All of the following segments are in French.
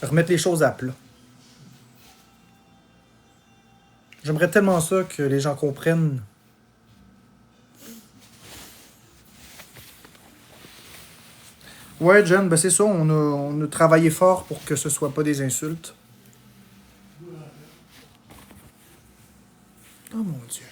Remettre les choses à plat. J'aimerais tellement ça que les gens comprennent. Ouais, Jen, ben c'est ça, on a travaillé fort pour que ce soit pas des insultes. Oh mon Dieu.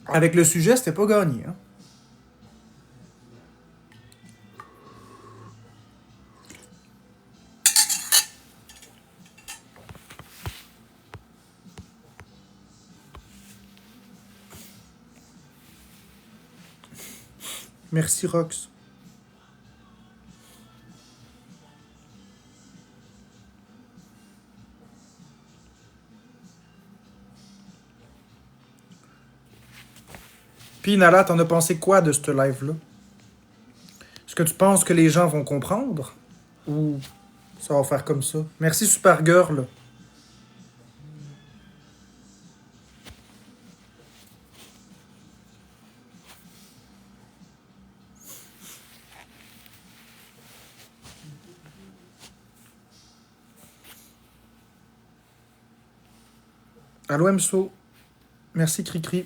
Avec le sujet, c'était pas gagné, hein. Merci, Rox. Puis, Nala, t'en as pensé quoi de ce live-là? Est-ce que tu penses que les gens vont comprendre? Ou ça va faire comme ça? Merci, Supergirl. Allô, MSO. Merci, Cricri.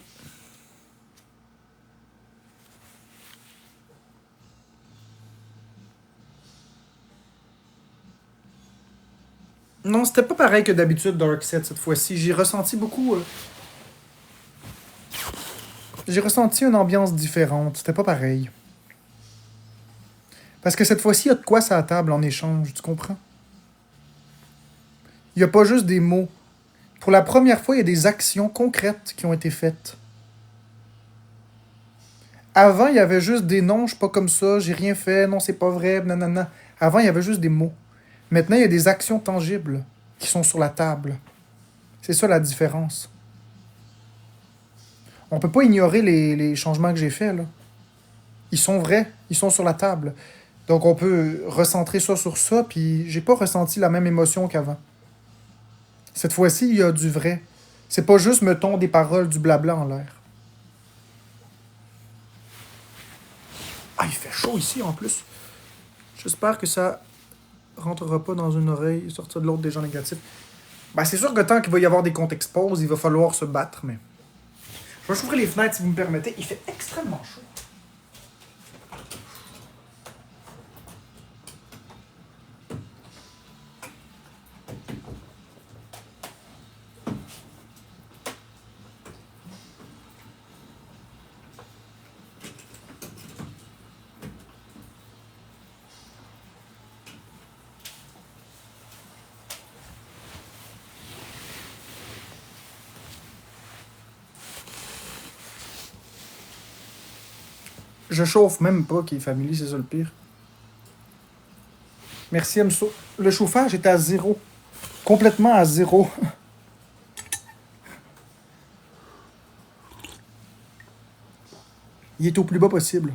Non, c'était pas pareil que d'habitude, Darkset, cette fois-ci. J'ai ressenti beaucoup. J'ai ressenti une ambiance différente. C'était pas pareil. Parce que cette fois-ci, il y a de quoi sur la table en échange, tu comprends? Il n'y a pas juste des mots. Pour la première fois, il y a des actions concrètes qui ont été faites. Avant, il y avait juste des non, je suis pas comme ça, j'ai rien fait, non, c'est pas vrai, nanana. Avant, il y avait juste des mots. Maintenant, il y a des actions tangibles qui sont sur la table. C'est ça la différence. On peut pas ignorer les changements que j'ai faits, là. Ils sont vrais, ils sont sur la table. Donc, on peut recentrer ça sur ça, puis j'ai pas ressenti la même émotion qu'avant. Cette fois-ci, il y a du vrai. C'est pas juste, mettons, des paroles, du blabla en l'air. Ah, il fait chaud ici, en plus. J'espère que ça rentrera pas dans une oreille et sortir de l'autre des gens négatifs. Ben, c'est sûr que tant qu'il va y avoir des comptes exposes, il va falloir se battre, mais... Je vais juste ouvrir les fenêtres, si vous me permettez. Il fait extrêmement chaud. Je chauffe même pas qu'il est familier, c'est ça le pire. Merci, Emso. Le chauffage est à zéro. Complètement à zéro. Il est au plus bas possible.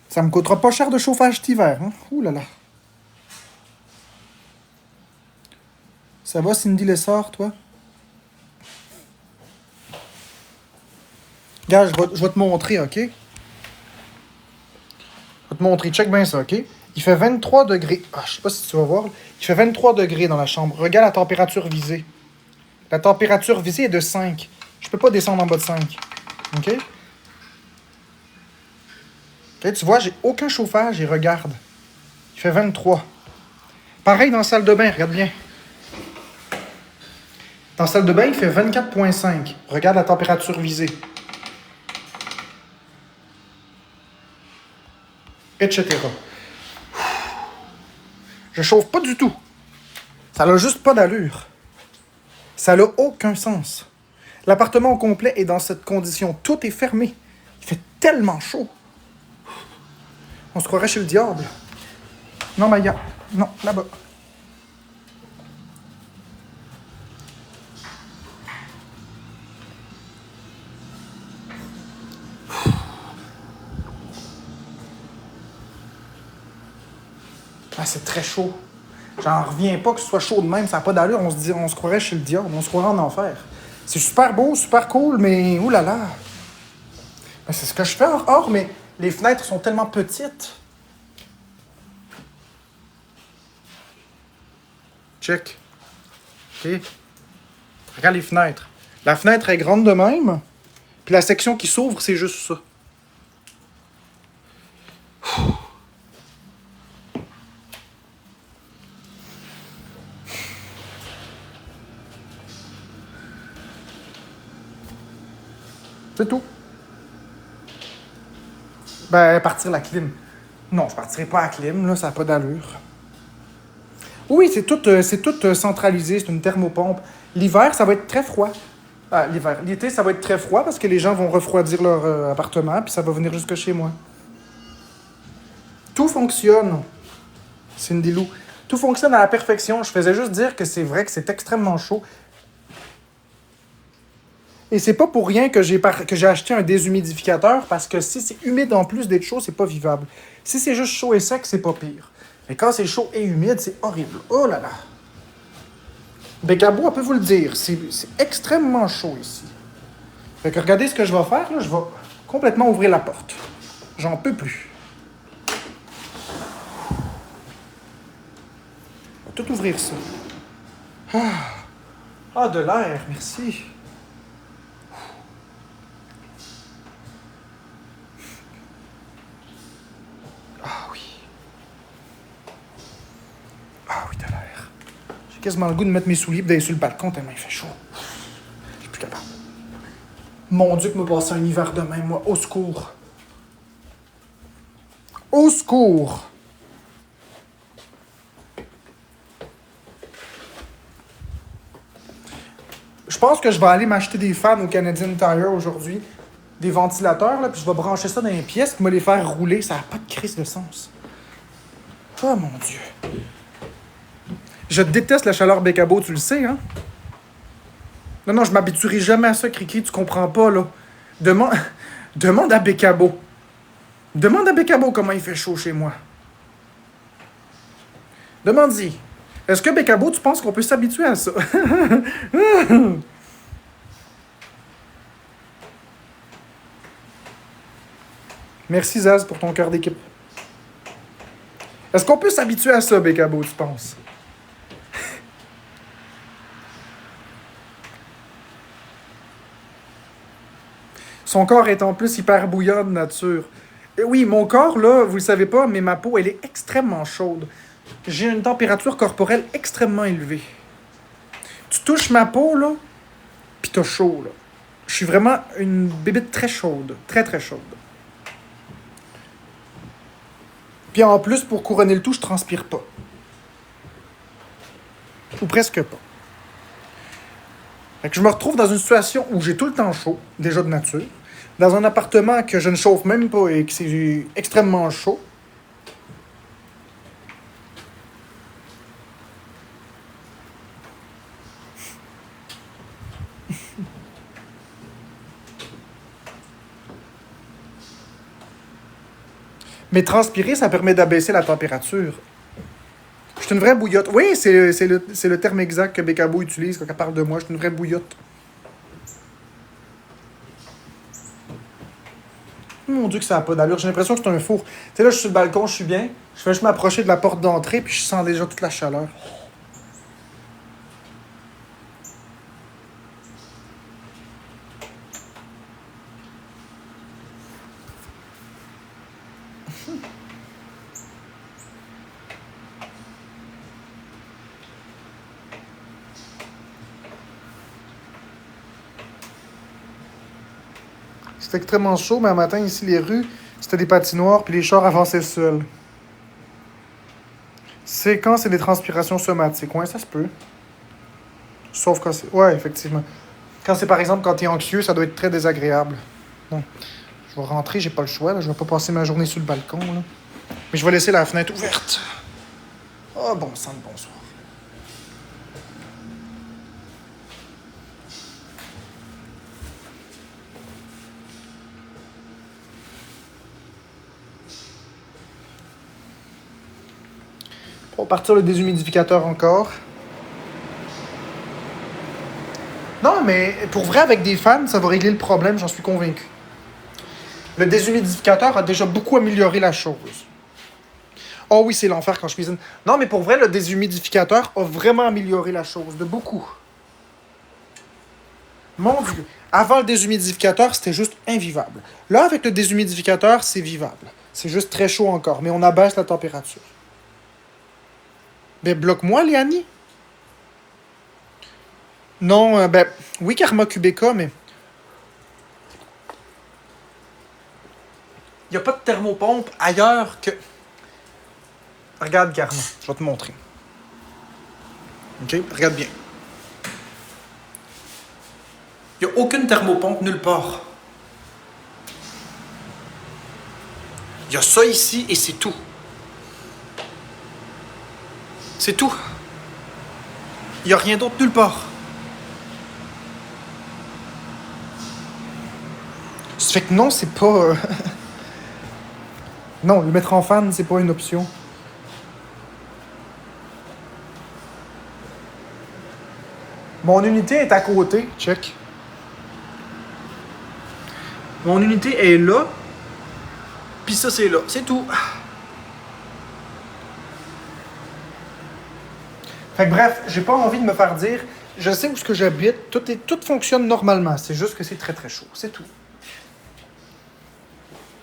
Ça me coûtera pas cher de chauffage cet hiver, hein? Ouh là là. Ça va, Cindy Lessard, toi? Regarde, je vais te montrer, OK? Je vais te montrer. Check bien ça, OK? Il fait 23 degrés. Ah, je sais pas si tu vas voir. Il fait 23 degrés dans la chambre. Regarde la température visée. La température visée est de 5. Je peux pas descendre en bas de 5. OK? OK, tu vois, j'ai aucun chauffage et regarde. Il fait 23. Pareil dans la salle de bain, regarde bien. Dans la salle de bain, il fait 24,5. Regarde la température visée. Etc. Je chauffe pas du tout. Ça n'a juste pas d'allure. Ça n'a aucun sens. L'appartement au complet est dans cette condition. Tout est fermé. Il fait tellement chaud. On se croirait chez le diable. Non, Maya. Non, là-bas. Ah, c'est très chaud. J'en reviens pas que ce soit chaud de même, ça n'a pas d'allure. On se croirait chez le diable, on se croirait en enfer. C'est super beau, super cool, mais oulala. Ben, c'est ce que je fais hors, mais les fenêtres sont tellement petites. Check. OK. Regarde les fenêtres. La fenêtre est grande de même, puis la section qui s'ouvre, c'est juste ça. C'est tout. Ben, partir la clim. Non, je partirai pas à la clim, là, ça n'a pas d'allure. Oui, c'est tout centralisé, c'est une thermopompe. L'hiver, ça va être très froid. Ah, l'hiver. L'été, ça va être très froid parce que les gens vont refroidir leur appartement, puis ça va venir jusque chez moi. Tout fonctionne, Cindy Lou. Tout fonctionne à la perfection. Je faisais juste dire que c'est vrai que c'est extrêmement chaud. Et c'est pas pour rien que j'ai acheté un déshumidificateur, parce que si c'est humide en plus d'être chaud, c'est pas vivable. Si c'est juste chaud et sec, c'est pas pire. Mais quand c'est chaud et humide, c'est horrible. Oh là là! Bécabo, on peut vous le dire, c'est extrêmement chaud ici. Fait que regardez ce que je vais faire, là, je vais complètement ouvrir la porte. J'en peux plus. Je vais tout ouvrir ça. Ah, de l'air, merci. Ah oui. Ah oui, de l'air. J'ai quasiment le goût de mettre mes souliers et d'aller sur le balcon tellement il fait chaud. Je suis plus capable. Mon Dieu, que me passer un hiver de même, moi. Au secours. Au secours. Je pense que je vais aller m'acheter des fans au Canadian Tire aujourd'hui. Des ventilateurs, là, puis je vais brancher ça dans les pièces, puis me les faire rouler. Ça n'a pas de crise de sens. Oh mon Dieu. Je déteste la chaleur Bécabo, tu le sais, hein? Non, je m'habituerai jamais à ça, Cricri, tu comprends pas, là. Demande, demande à Bécabo. Demande à Bécabo comment il fait chaud chez moi. Demande-y. Est-ce que Bécabo, tu penses qu'on peut s'habituer à ça? Merci, Zaz, pour ton cœur d'équipe. Est-ce qu'on peut s'habituer à ça, Bécabo, tu penses? Son corps est en plus hyper bouillant de nature. Et oui, mon corps, là, vous le savez pas, mais ma peau, elle est extrêmement chaude. J'ai une température corporelle extrêmement élevée. Tu touches ma peau, là, pis t'as chaud, là. Je suis vraiment une bébête très chaude. Très, très chaude. Puis en plus, pour couronner le tout, je transpire pas. Ou presque pas. Fait que je me retrouve dans une situation où j'ai tout le temps chaud, déjà de nature, dans un appartement que je ne chauffe même pas et que c'est extrêmement chaud. Mais transpirer, ça permet d'abaisser la température. Je suis une vraie bouillotte. Oui, c'est le terme exact que Bécabo utilise quand elle parle de moi. Je suis une vraie bouillotte. Mon Dieu que ça n'a pas d'allure. J'ai l'impression que c'est un four. Tu sais, là, je suis sur le balcon, je suis bien. Je fais juste m'approcher de la porte d'entrée, puis je sens déjà toute la chaleur. C'était extrêmement chaud, mais un matin, ici, les rues, c'était des patinoires, puis les chars avançaient seuls. C'est quand c'est des transpirations somatiques. Ouais, ça se peut. Sauf quand c'est. Ouais, effectivement. Quand c'est par exemple quand t'es anxieux, ça doit être très désagréable. Bon, je vais rentrer, j'ai pas le choix, là. Je vais pas passer ma journée sur le balcon, là. Mais je vais laisser la fenêtre ouverte. Oh, bon sang de bonsoir. On va partir le déshumidificateur encore. Non, mais pour vrai, avec des fans, ça va régler le problème, j'en suis convaincu. Le déshumidificateur a déjà beaucoup amélioré la chose. Oh oui, c'est l'enfer quand je cuisine. Non, mais pour vrai, le déshumidificateur a vraiment amélioré la chose, de beaucoup. Mon Dieu. Avant le déshumidificateur, c'était juste invivable. Là, avec le déshumidificateur, c'est vivable. C'est juste très chaud encore, mais on abaisse la température. Ben, bloque-moi, Léanie. Non, oui, Karma Kubeka, mais... Il n'y a pas de thermopompe ailleurs que... Regarde, Karma, je vais te montrer. OK? Regarde bien. Il n'y a aucune thermopompe nulle part. Il y a ça ici et c'est tout. C'est tout. Il n'y a rien d'autre nulle part. Ça fait que non, c'est pas... Non, le mettre en fan, c'est pas une option. Mon unité est à côté. Check. Mon unité est là. Puis ça, c'est là. C'est tout. Fait que bref, j'ai pas envie de me faire dire... Je sais où ce que j'habite. Tout fonctionne normalement. C'est juste que c'est très très chaud. C'est tout.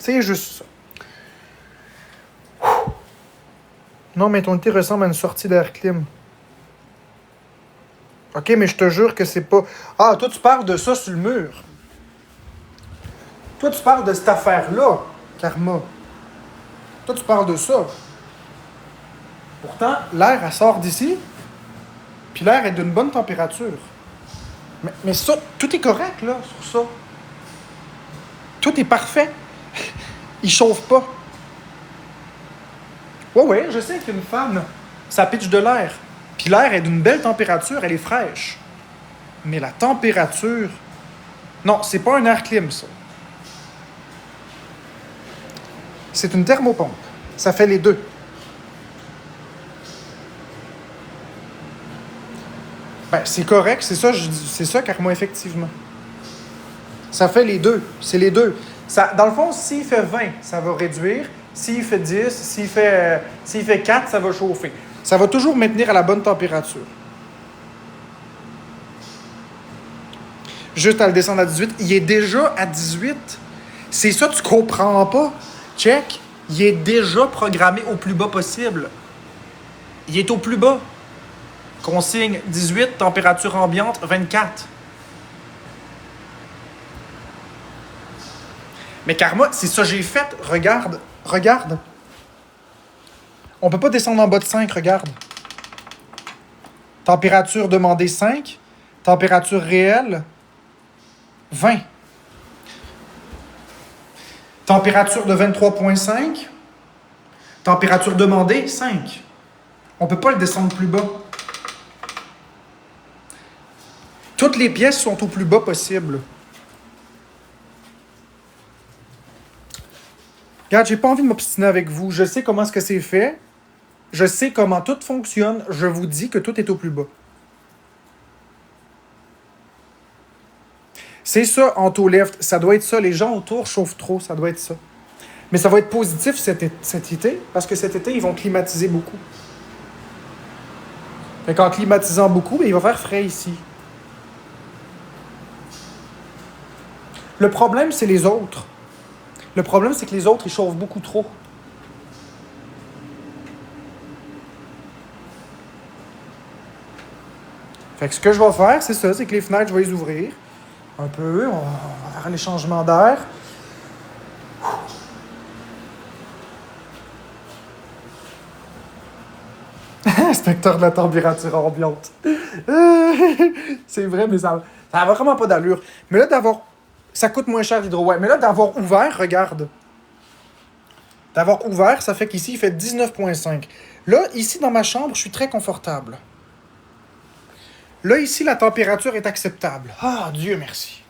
C'est juste ça. Non, mais ton unité ressemble à une sortie d'air clim. OK, mais je te jure que c'est pas... Ah, toi, tu parles de ça sur le mur. Toi, tu parles de cette affaire-là, Karma. Toi, tu parles de ça. Pourtant, l'air, elle sort d'ici, puis l'air est d'une bonne température. Mais ça, tout est correct, là, sur ça. Tout est parfait. Il chauffe pas. Ouais, je sais qu'une fan, ça pitche de l'air. Puis l'air est d'une belle température, elle est fraîche. Mais la température... Non, c'est pas un air clim, ça. C'est une thermopompe. Ça fait les deux. Ben, c'est correct, c'est ça, Karma, effectivement. Ça fait les deux. C'est les deux. Ça, dans le fond, s'il fait 20, ça va réduire. S'il fait 10, s'il fait 4, ça va chauffer. Ça va toujours maintenir à la bonne température. Juste à le descendre à 18. Il est déjà à 18. C'est ça, tu comprends pas. Check. Il est déjà programmé au plus bas possible. Il est au plus bas. Consigne 18, température ambiante 24. Mais Karma, c'est ça que j'ai fait. Regarde. On peut pas descendre en bas de 5, regarde. Température demandée 5. Température réelle 20. Température de 23,5. Température demandée 5. On peut pas le descendre plus bas. Toutes les pièces sont au plus bas possible. Regarde, j'ai pas envie de m'obstiner avec vous. Je sais comment est-ce que c'est fait. Je sais comment tout fonctionne. Je vous dis que tout est au plus bas. C'est ça, Antolift. Ça doit être ça. Les gens autour chauffent trop. Ça doit être ça. Mais ça va être positif cet été, parce que cet été, ils vont climatiser beaucoup. Fait qu'en climatisant beaucoup, il va faire frais ici. Le problème, c'est les autres. Le problème, c'est que les autres, ils chauffent beaucoup trop. Fait que ce que je vais faire, c'est ça, c'est que les fenêtres, je vais les ouvrir. Un peu, on va faire les changements d'air. Inspecteur de la température ambiante. C'est vrai, mais ça a vraiment pas d'allure. Mais là, ça coûte moins cher l'hydro. Ouais, mais là, d'avoir ouvert, regarde. D'avoir ouvert, ça fait qu'ici, il fait 19,5. Là, ici, dans ma chambre, je suis très confortable. Là, ici, la température est acceptable. Ah, Dieu merci.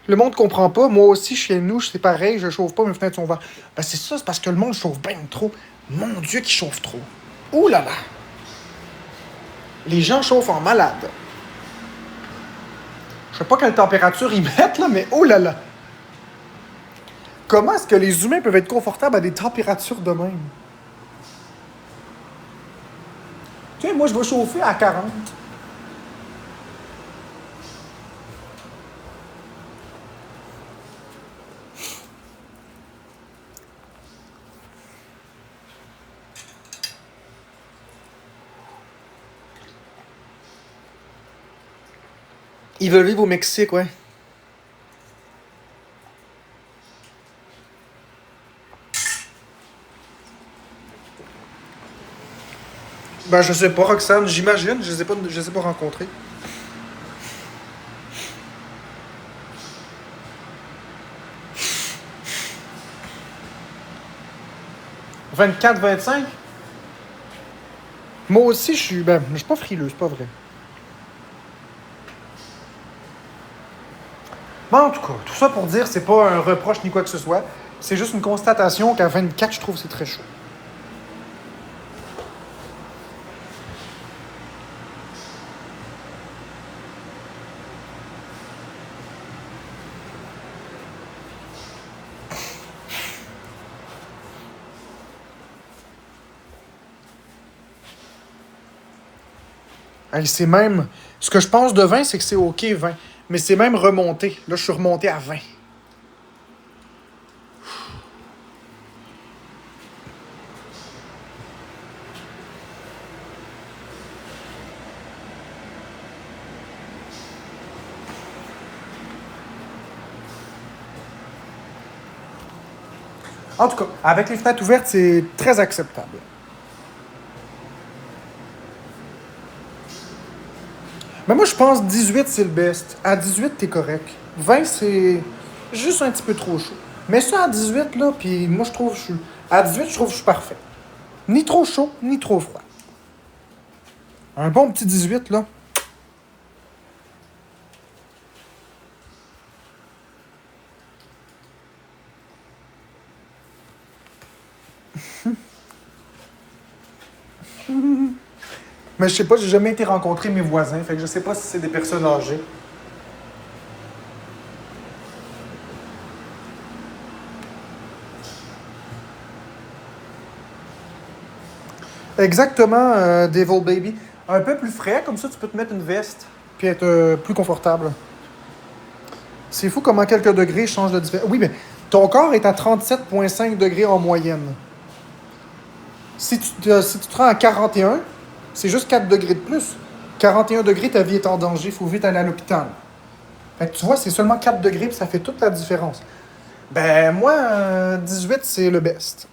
Le monde comprend pas. Moi aussi, chez nous, c'est pareil, je chauffe pas, mes fenêtres sont ouvertes. Ben, c'est ça, c'est parce que le monde chauffe bien trop. Mon Dieu, qui chauffe trop. Ouh là là. Les gens chauffent en malade. Je sais pas quelle température ils mettent, là, mais oh là là. Comment est-ce que les humains peuvent être confortables à des températures de même? Tu sais, moi, je vais chauffer à 40. Ils veulent vivre au Mexique, ouais. Ben, je sais pas, Roxane, j'imagine, je les ai pas rencontrés. 24, 25? Moi aussi, je suis pas frileux, c'est pas vrai. Mais en tout cas, tout ça pour dire, c'est pas un reproche ni quoi que ce soit. C'est juste une constatation qu'à 24, je trouve que c'est très chaud. Hey, c'est même. Ce que je pense de 20, c'est que c'est OK 20. Mais c'est même remonté. Là, je suis remonté à 20. En tout cas, avec les fenêtres ouvertes, c'est très acceptable. Mais moi, je pense 18, c'est le best. À 18, t'es correct. 20, c'est juste un petit peu trop chaud. Mais ça à 18, là, puis moi, je trouve que je suis. À 18, je trouve que je suis parfait. Ni trop chaud, ni trop froid. Un bon petit 18, là. Mais je sais pas, j'ai jamais été rencontrer mes voisins, fait que je sais pas si c'est des personnes âgées. Exactement, Devil Baby. Un peu plus frais, comme ça tu peux te mettre une veste, puis être plus confortable. C'est fou comment quelques degrés changent de différence. Oui, mais ton corps est à 37,5 degrés en moyenne. Si tu te rends à 41, c'est juste 4 degrés de plus. 41 degrés, ta vie est en danger, il faut vite aller à l'hôpital. Fait que tu vois, c'est seulement 4 degrés, puis ça fait toute la différence. Ben, moi, 18, c'est le best.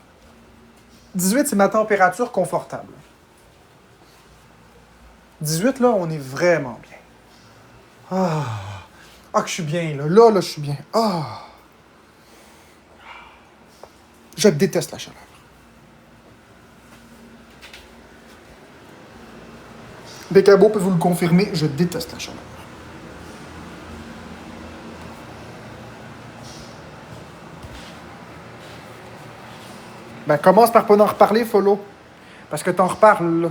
18, c'est ma température confortable. 18, là, on est vraiment bien. Ah, ah que je suis bien, là. Là, je suis bien. Ah, je déteste la chaleur. Bécabo peut vous le confirmer, je déteste la chaleur. Ben, commence par pas en reparler, Follow. Parce que t'en reparles, là.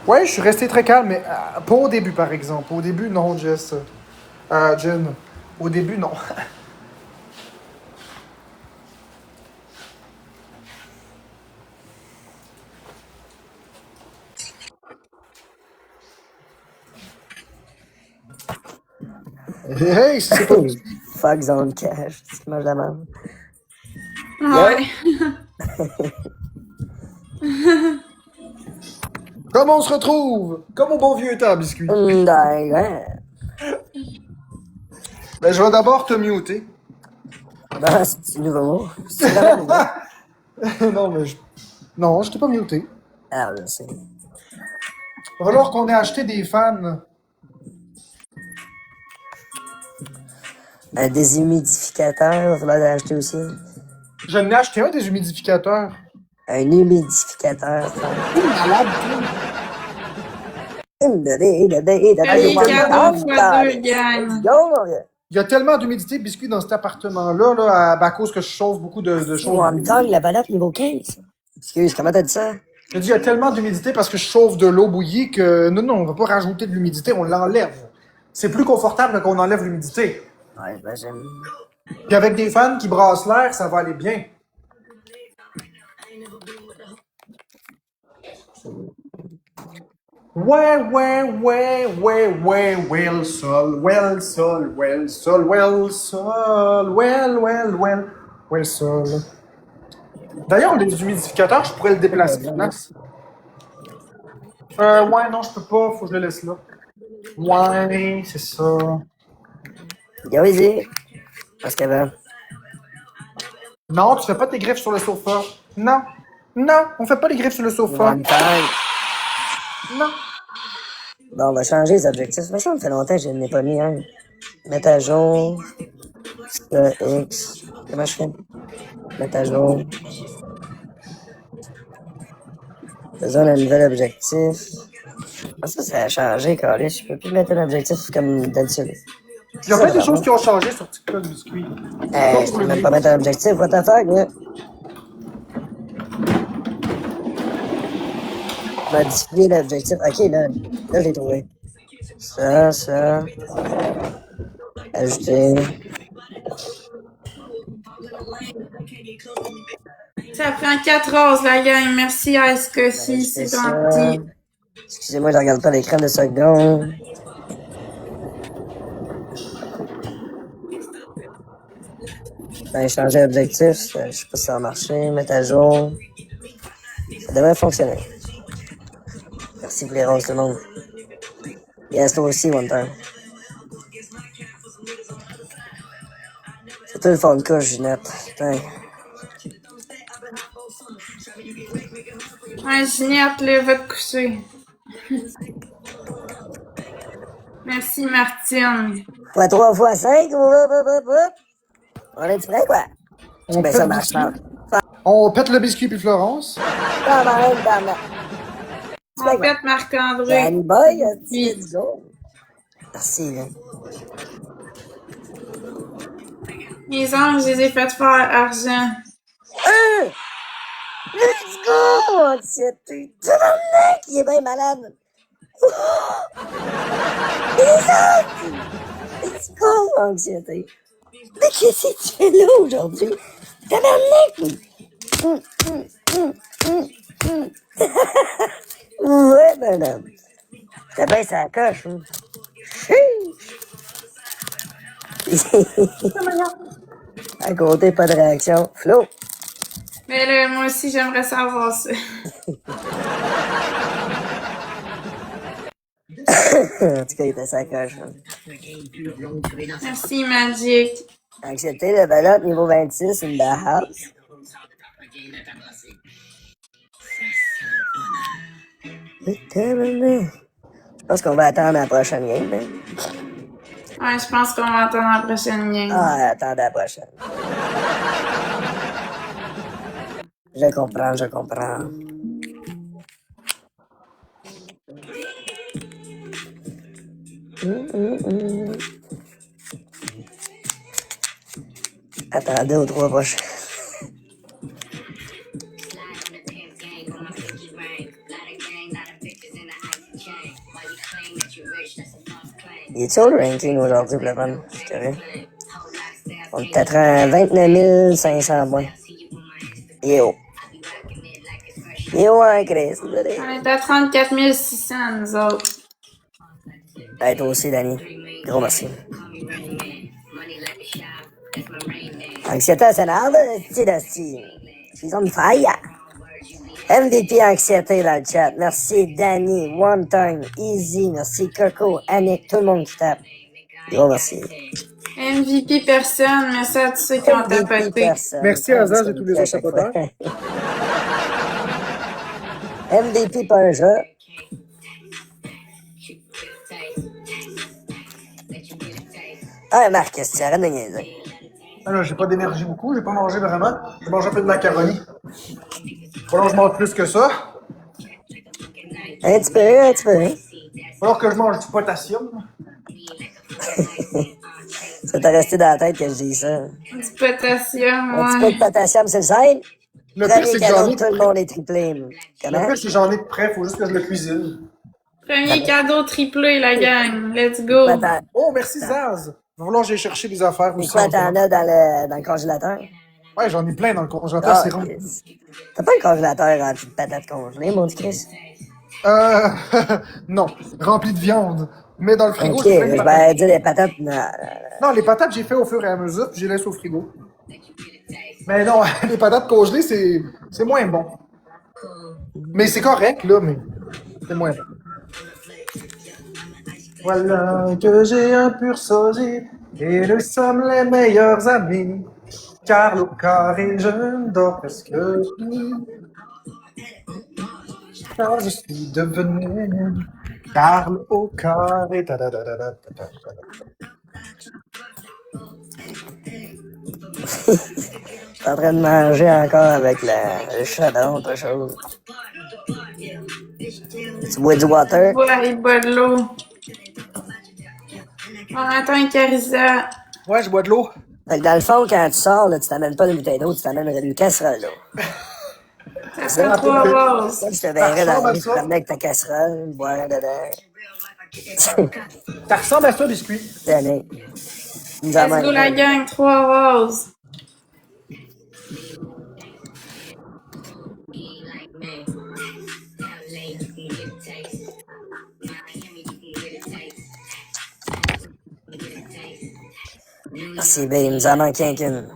Ouais, je suis resté très calme, mais pas au début, par exemple. Au début, non, Jess. Jen. Au début, non. Hey, c'est pas... Fuck zone cash, c'est moi je demande. Ouais. Comment on se retrouve? Comme au bon vieux temps, biscuit. Ouais. Ben, je vais d'abord te muter. Ben, c'est nouveau mot. C'est vraiment nouveau. Non, mais je... Non, je t'ai pas muté. Ah, je sais. Il va falloir qu'on ait acheté des fans. Un déshumidificateur, il va falloir l'acheter aussi. Je n'ai acheté un des humidificateurs. Un humidificateur. T'es malade, toi. Les cadeaux fois 2 gagnent. Go, mon gars. Il y a tellement d'humidité, biscuit, dans cet appartement-là, là, à cause que je chauffe beaucoup de choses. On me gagne la banane niveau 15. Excuse, comment t'as dit ça? Je dis, il y a tellement d'humidité parce que je chauffe de l'eau bouillie que non, on va pas rajouter de l'humidité, on l'enlève. C'est plus confortable qu'on enlève l'humidité. Ouais, j'imagine. Puis avec des fans qui brassent l'air, ça va aller bien. Ouais, sol. D'ailleurs, les humidificateurs, je pourrais le déplacer de place. Ouais, non, je peux pas, faut que je le laisse là. Ouais, c'est ça. Go, easy. Parce que ben. Non, tu fais pas tes griffes sur le sofa. Non. Non, on fait pas les griffes sur le sofa. One time. Non. Bon, on va changer les objectifs. Mais ça me fait longtemps que je n'ai pas mis un. Mettre à jour. X. Comment je fais? Mettre à jour. Faisons un nouvel objectif. Ah, ça a changé, Carlis. Je peux plus mettre un objectif comme d'habitude. Il y a plein de choses qui ont changé sur TikTok, biscuit. Je peux même pas mettre un objectif. What the fuck, là? Modifier l'objectif. Ok, là je l'ai trouvé. Ça. Ajouter. Ça prend 4 roses, la gang. Merci à Escossi, c'est gentil. Excusez-moi, je regarde pas l'écran de secondes. Ben, changer d'objectif, je sais pas si ça va marcher. Mettre à jour. Ça devrait fonctionner. Merci pour les roses, tout le monde. Yes, toi aussi, one time. C'est toi le fond de couche, Ginette. Putain. Ouais, Ginette, là, va te coucher. Merci, Martine. Fois 3 fois 5, on est prêt, quoi? Ben, ça marche pas. On pète le biscuit puis Florence. On pète Marc-André. Danny Boy, let's go. Merci, là. Les anges, je les ai fait faire argent. Let's go! Anxiété. Tabarnak, il est bien malade. Let's go, anxiété. Mais qu'est-ce que tu fais là aujourd'hui? Tabarnak! Ouais, madame. T'as bien ça coche, hein? À côté, pas de réaction. Flo. Mais là, moi aussi, j'aimerais savoir ça. En tout cas, il était sa coche. Hein. Merci, Magic. Accepté le ballot niveau 26 in the house. Je pense qu'on va attendre la prochaine game. Hein? Ouais, je pense qu'on va attendre la prochaine game. Ah, attends la prochaine. Je comprends. Attendez aux 3 prochains. Il est-tu haut le ranking aujourd'hui pour le fun? Je suis curieux. On est peut-être à 29 500 points. Il est haut. Il est haut, hein, Chris? On est à 34 600, nous autres. Hey, toi aussi, Danny. Gros merci. Anxiété Sénard, Tidasti. She's on fire. MVP Anxiété dans le chat. Merci, Danny. One Time. Easy. Merci, Coco. Annick. Tout le monde qui tape. Gros merci. MVP personne, merci à tous ceux qui ont tapoté. Merci à Zaz et tous les autres sapoteurs. MVP pas un jeu. Ah, Marc, qu'est-ce que tu arrêtes de niaiser? Alors, j'ai pas d'énergie beaucoup, j'ai pas mangé vraiment. Je mange un peu de macaroni. Faut que je mange plus que ça. Un petit peu, un petit peu. Faut que je mange du potassium. Ça t'a resté dans la tête que je dis ça. Du potassium, Un petit peu de potassium, c'est le simple. Le pire, c'est que j'en ai. Tout le monde est triplé. Comment? Le pire, c'est que j'en ai de près, faut juste que je le cuisine. Premier cadeau triplé, la gang. Let's go. Oh, merci Zaz. Va falloir que j'aille chercher des affaires aussi. Et quoi, t'en as dans le congélateur? Ouais, j'en ai plein dans le congélateur, c'est rond. T'as pas un congélateur rempli de patates congelées, mon petit Chris? Non, rempli de viande. Mais dans le frigo, ok, j'ai plein de je patates. vais dire les patates. Non, les patates, j'ai fait au fur et à mesure, puis je les laisse au frigo. Mais non, les patates congelées, c'est moins bon. Mais c'est correct, là, mais c'est moins bon. Voilà que j'ai un pur sosie, et nous sommes les meilleurs amis. Car au carré, je ne dors presque plus. Car je suis devenu Carl au carré. Je suis en train de manger encore avec le chaudron, autre chose. Tu bois du water? Ouais, il boit de l'eau. On attend un Carissa. Ouais, je bois de l'eau. Fait que dans le fond, quand tu sors, là, tu t'amènes pas une bouteille d'eau, tu t'amènes une casserole d'eau. Ça fait 3 roses. Je te verrais dans la rue, tu te promenais avec ta casserole, boire dedans. Ça ressemble à ça, biscuit. Tenez. Let's go, la gang. 3 roses. Merci, babe, il nous en manque qu'une.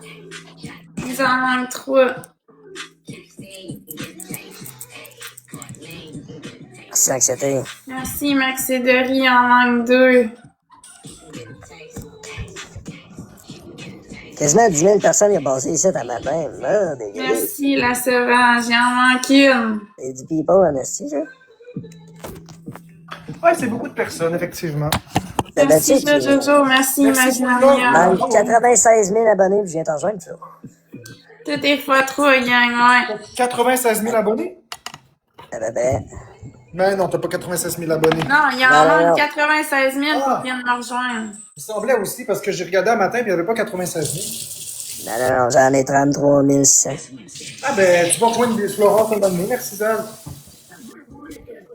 Il nous en manque 3. Merci, Anxiété. Merci, Maxédory. Il en manque 2. Quasiment 10 000 personnes qui ont passé ici à matin. Là, merci, la sauvage. Il en manque une. C'est du people en esti, ça? Ouais, c'est beaucoup de personnes, effectivement. Merci, Jojo. Merci, Imaginaria. 96 000 abonnés, puis je viens t'en joindre, ça. Tout est x3, gang, ouais. 96 000 abonnés? Eh ben. Mais non, t'as pas 96 000 abonnés. Non, il y en manque 96 000 pour qu'ils viennent me rejoindre. Il semblait aussi, parce que j'ai regardé un matin et il n'y avait pas 96 000. Non, j'en ai 33 600. Ah ben, tu vas rejoindre des Florence à un moment donné. Merci, Zaz.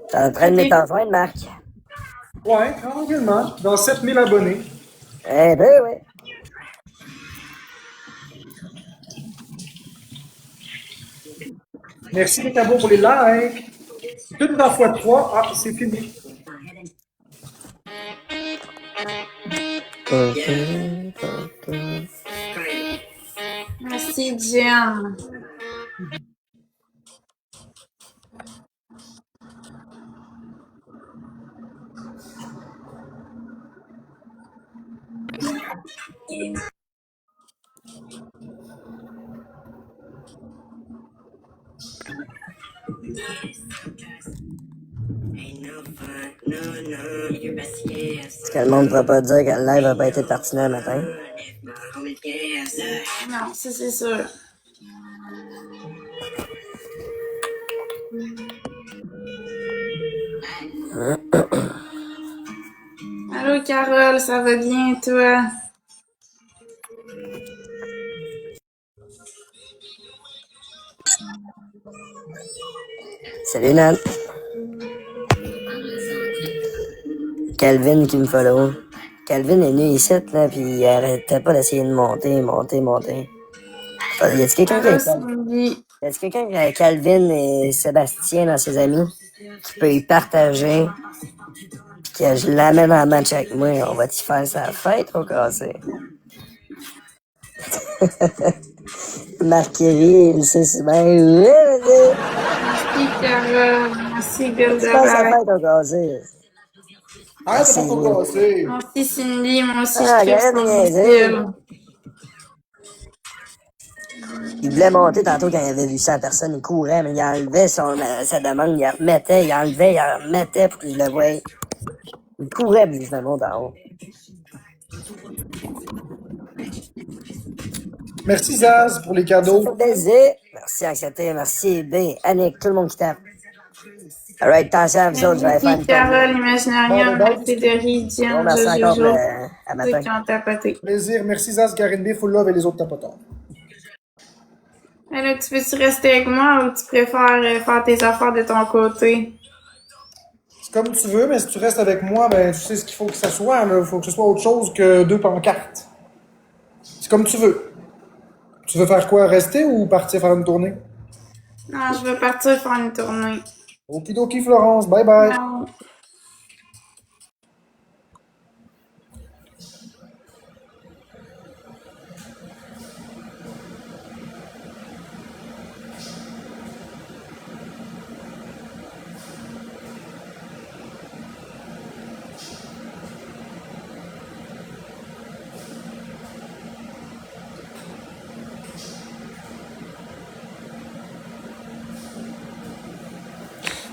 T'es en train de mettre en joindre, Marc? Ouais, tranquillement. Dans 7 000 abonnés. Eh ben, oui. Merci les cabos pour les likes. Tout dans x3. Ah, c'est fini. Merci, Jen. Est-ce que le monde ne pourra pas dire que le live n'a pas été pertinent le matin? Non, ça c'est sûr. Allô Carole, ça va bien toi? Salut Nan. Calvin qui me follow. Calvin est venu ici, là, pis il arrêtait pas d'essayer de monter. Y a-t-il quelqu'un qui Alors, qui a Calvin et Sébastien dans ses amis qui peut y partager pis que je l'amène en match avec moi? On va t'y faire sa fête au cassé. Marquerie, c'est bien. merci Carole, merci Bill Tu passes sa Davac. fête au cassé. Arrête de Merci. pas trop casser. Merci Cindy, moi aussi Ah, je tripe arrête de son niaiser. style. Il voulait monter tantôt quand il avait vu 100 personnes, il courait, mais il enlevait sa demande, il remettait, il enlevait, il remettait pour que je le voie. Il courait pour que je le monte en haut. Merci Zaz pour les Ça cadeaux. fait plaisir. Merci, accepté. Merci, B, Annick, tout le monde qui tape. Alright, attention à vous autres, je vais faire Merci une Carole, tournée. Imaginarium, Bon, ben, Frédéric, Bon, Diane, merci encore Jojo, à ceux matin. qui ont tapoté. Plaisir. Merci Zaz, Karine B, Full Love et les autres tapoteurs. Mais là, tu peux-tu rester avec moi ou tu préfères faire tes affaires de ton côté? C'est comme tu veux, mais si tu restes avec moi, ben tu sais ce qu'il faut que ça soit. Il faut que ce soit autre chose que 2 pancartes. C'est comme tu veux. Tu veux faire quoi? Rester ou partir faire une tournée? Non, je veux partir faire une tournée. Okidoki Florence, bye bye. Ciao.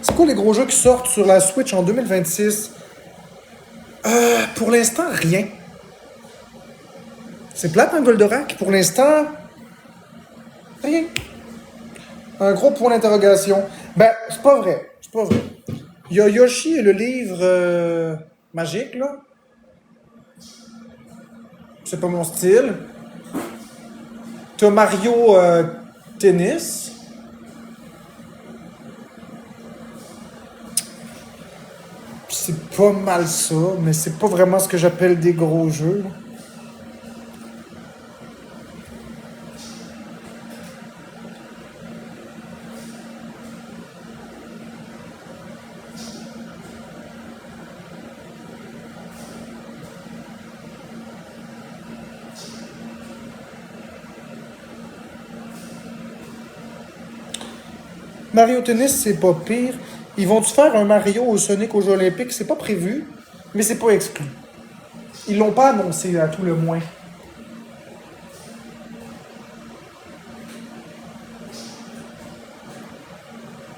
C'est quoi les gros jeux qui sortent sur la Switch en 2026? Pour l'instant, rien. C'est plate, un Goldorak? Pour l'instant, rien. Un gros point d'interrogation. Ben, c'est pas vrai. C'est pas vrai. Il y a Yoshi et le livre magique, là. C'est pas mon style. T'as Mario Tennis. C'est pas mal ça, mais c'est pas vraiment ce que j'appelle des gros jeux. Là. Mario Tennis, c'est pas pire. Ils vont-tu faire un Mario au Sonic aux Jeux Olympiques? C'est pas prévu, mais c'est pas exclu. Ils l'ont pas annoncé, à tout le moins.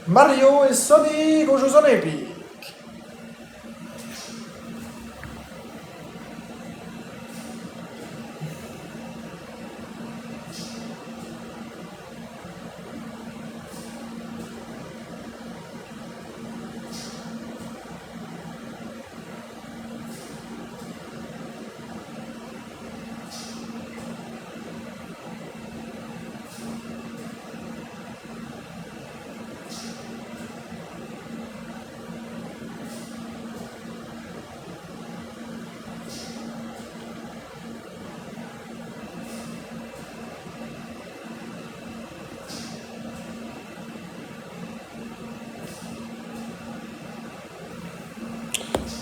Mario et Sonic aux Jeux Olympiques.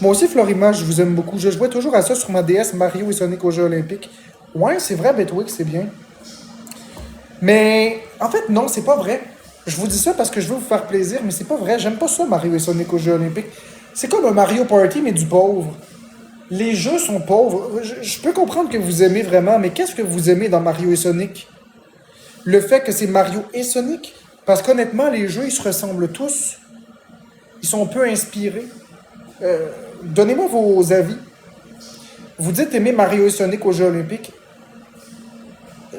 Moi aussi, Florima, je vous aime beaucoup. Je jouais toujours à ça sur ma DS, Mario et Sonic aux Jeux Olympiques. Ouais, c'est vrai, Betwick, c'est bien. Mais, en fait, non, c'est pas vrai. Je vous dis ça parce que je veux vous faire plaisir, mais c'est pas vrai. J'aime pas ça, Mario et Sonic aux Jeux Olympiques. C'est comme un Mario Party, mais du pauvre. Les jeux sont pauvres. Je peux comprendre que vous aimez vraiment, mais qu'est-ce que vous aimez dans Mario et Sonic? Le fait que c'est Mario et Sonic? Parce qu'honnêtement, les jeux, ils se ressemblent tous. Ils sont peu inspirés. Donnez-moi vos avis. Vous dites aimer Mario et Sonic aux Jeux Olympiques.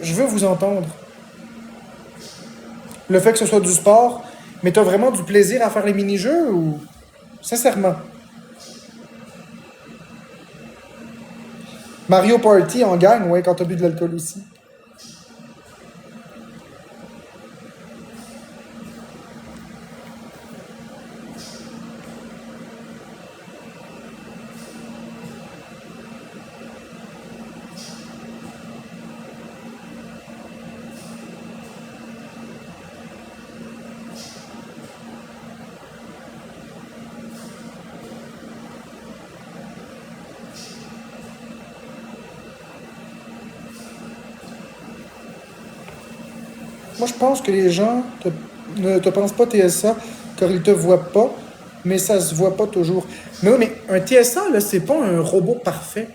Je veux vous entendre. Le fait que ce soit du sport, mais t'as vraiment du plaisir à faire les mini-jeux ou... Sincèrement. Mario Party en gang, ouais, quand t'as bu de l'alcool aussi. Moi, je pense que les gens ne te pensent pas TSA car ils te voient pas, mais ça se voit pas toujours. Mais oui, mais un TSA, là, c'est pas un robot parfait.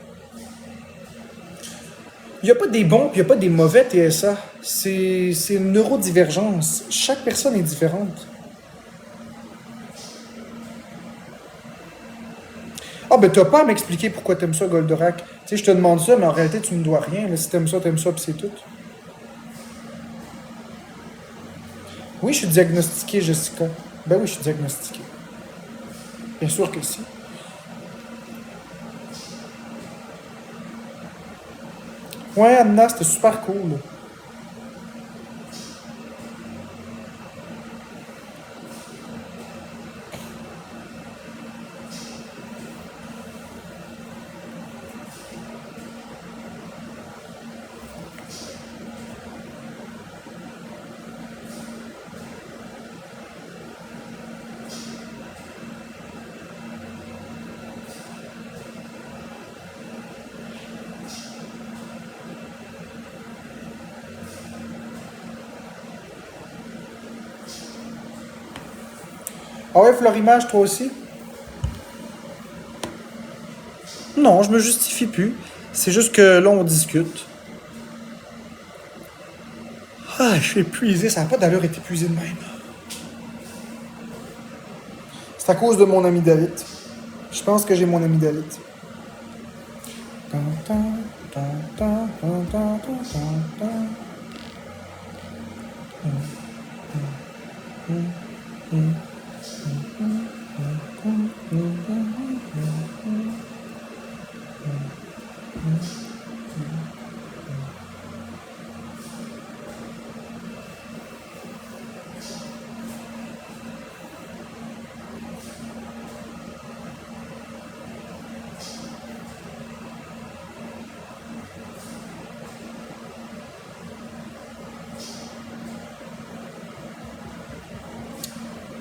Il n'y a pas des bons puis il n'y a pas des mauvais TSA. C'est une neurodivergence. Chaque personne est différente. Ah, ben, t'as pas à m'expliquer pourquoi t'aimes ça, Goldorak. Tu sais, je te demande ça, mais en réalité, tu me dois rien. Là. Si t'aimes ça, puis c'est tout. Oui, je suis diagnostiqué, Jessica. Ben oui, je suis diagnostiqué. Bien sûr que si. Ouais, Anna, c'était super cool. Ah ouais, Florimage, toi aussi? Non, je me justifie plus. C'est juste que là, on discute. Ah, je suis épuisé. Ça n'a pas d'allure être épuisé de même. C'est à cause de mon amygdalite. Je pense que j'ai mon amygdalite.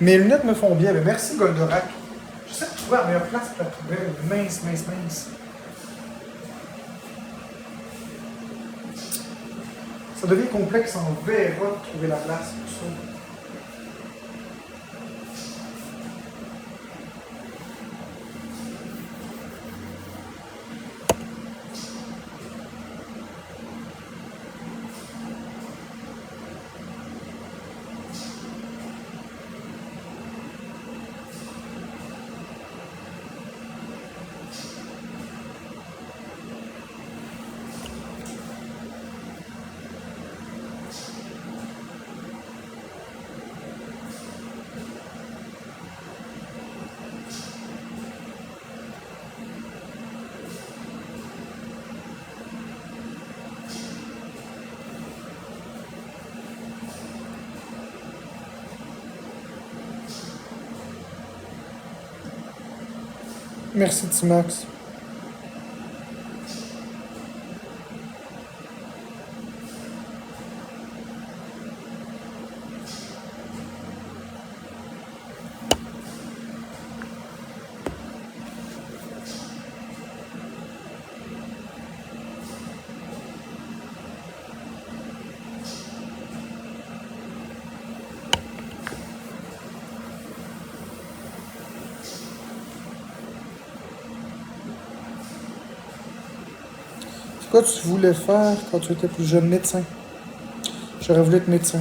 Mes lunettes me font bien. Mais merci, Goldorak. J'essaie de trouver la meilleure place pour la poubelle. Mince, mince, mince. Ça devient complexe en verra de trouver la place pour ça. Merci, Timax. C'est quoi tu voulais faire quand tu étais plus jeune? Médecin. J'aurais voulu être médecin.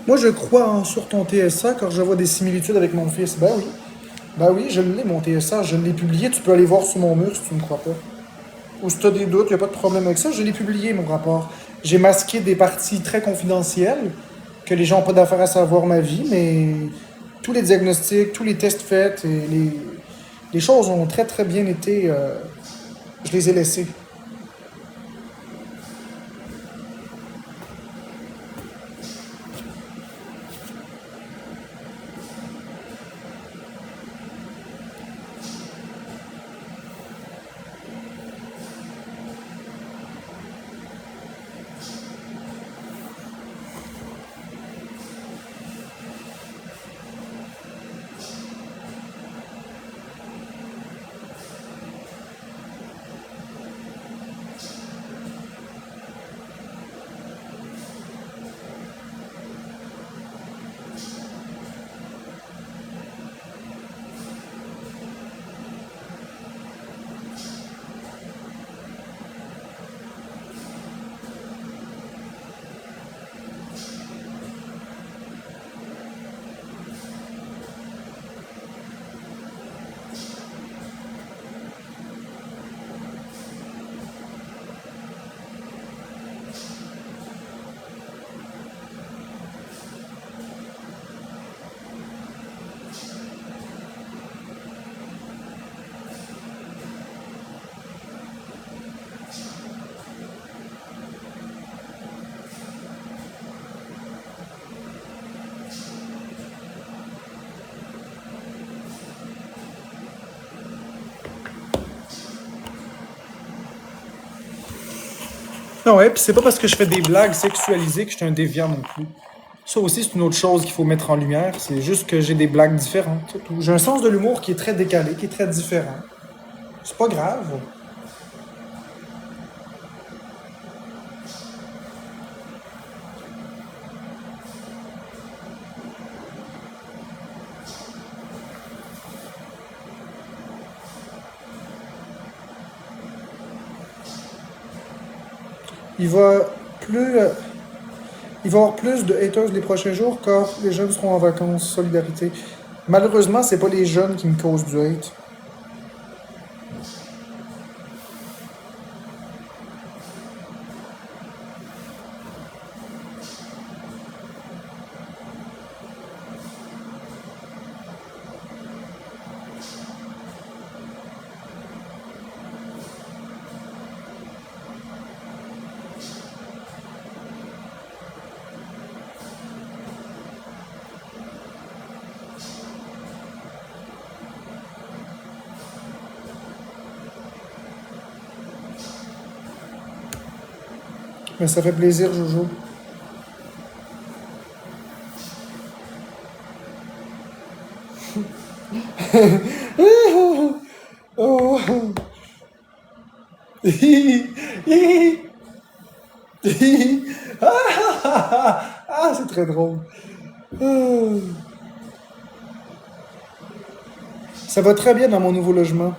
Moi, je crois sur ton TSA car je vois des similitudes avec mon fils. Ben oui. Ben oui, je l'ai, mon TSA. Je l'ai publié. Tu peux aller voir sur mon mur si tu ne crois pas. Ou si tu as des doutes, il n'y a pas de problème avec ça. Je l'ai publié, mon rapport. J'ai masqué des parties très confidentielles que les gens n'ont pas d'affaire à savoir ma vie, mais tous les diagnostics, tous les tests faits, et les choses ont très très bien été. Je les ai laissés. Non, ouais, puis c'est pas parce que je fais des blagues sexualisées que je suis un déviant non plus. Ça aussi, c'est une autre chose qu'il faut mettre en lumière. C'est juste que j'ai des blagues différentes. C'est tout. J'ai un sens de l'humour qui est très décalé, qui est très différent. C'est pas grave. Il va plus. Il va y avoir plus de haters les prochains jours car les jeunes seront en vacances. Solidarité. Malheureusement, c'est pas les jeunes qui me causent du hate. Mais ça fait plaisir, Jojo. Oh. Ah, c'est très drôle. Ah. Ça va très bien dans mon nouveau logement.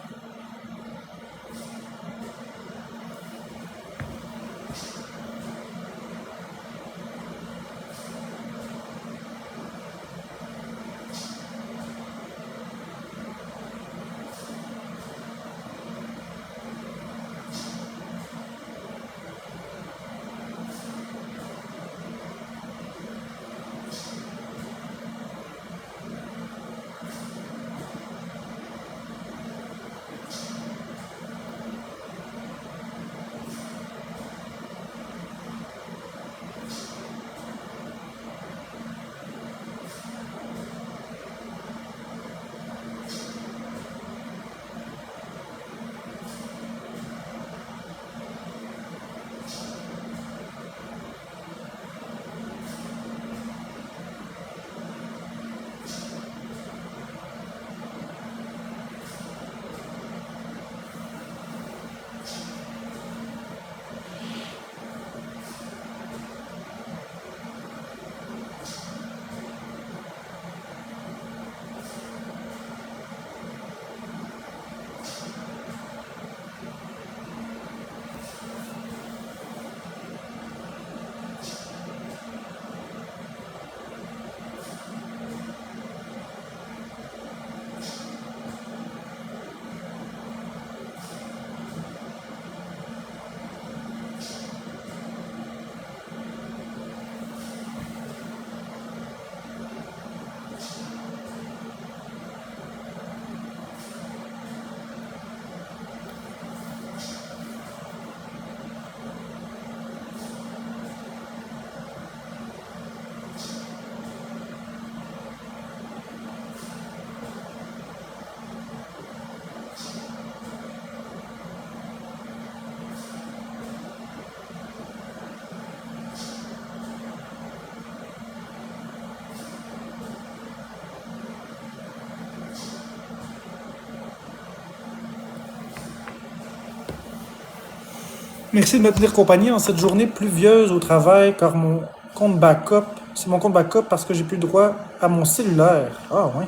Merci de me tenir compagnie en cette journée pluvieuse au travail, car mon compte backup, c'est mon compte backup parce que j'ai plus le droit à mon cellulaire. Ah ouais.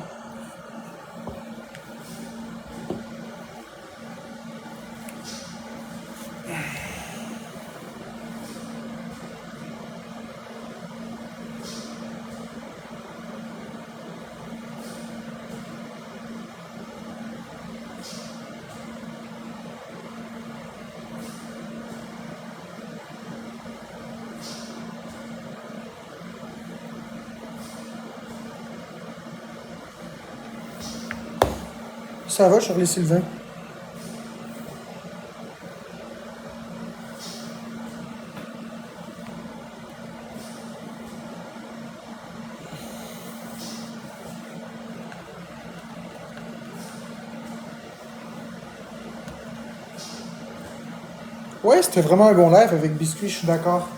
Ça va, Charlie Sylvain? Ouais, c'était vraiment un bon live avec Biscuit, je suis d'accord.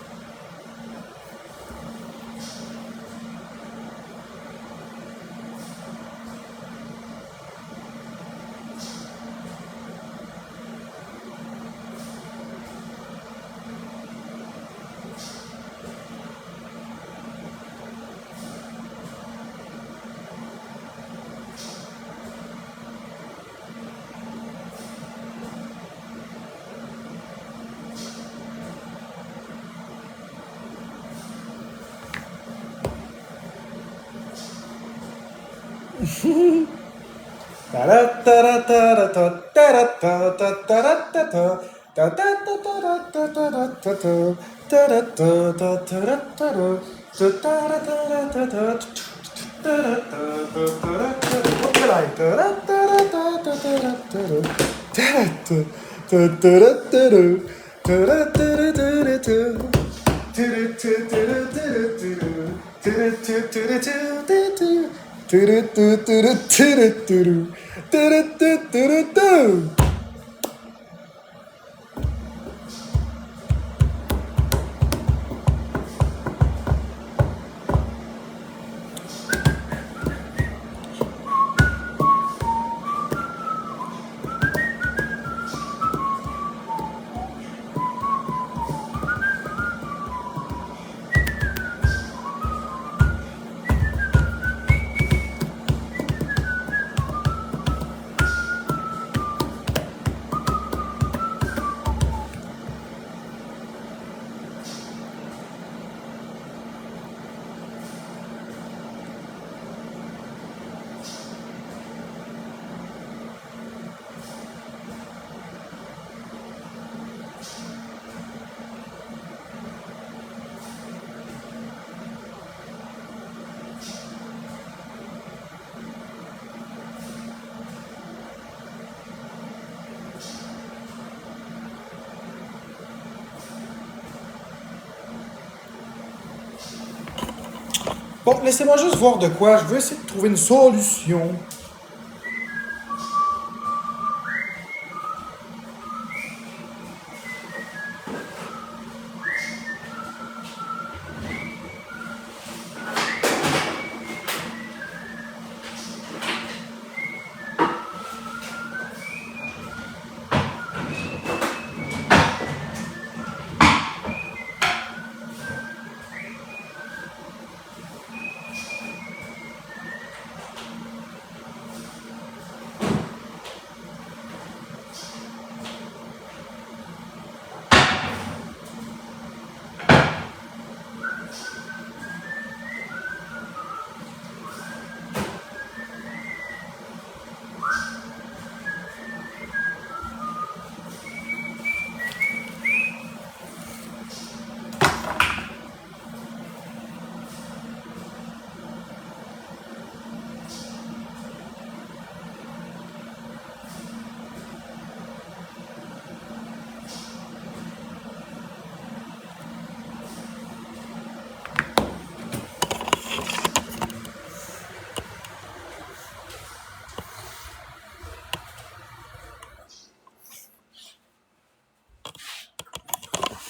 Bon, laissez-moi juste voir de quoi. Je veux essayer de trouver une solution.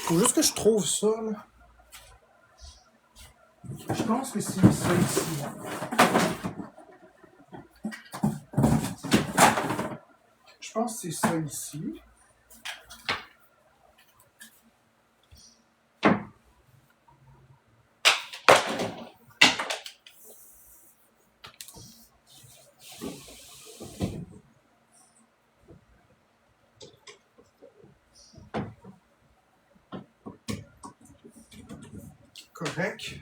Faut juste que je trouve ça, là. Je pense que c'est ça ici. Je pense que c'est ça ici. Correct.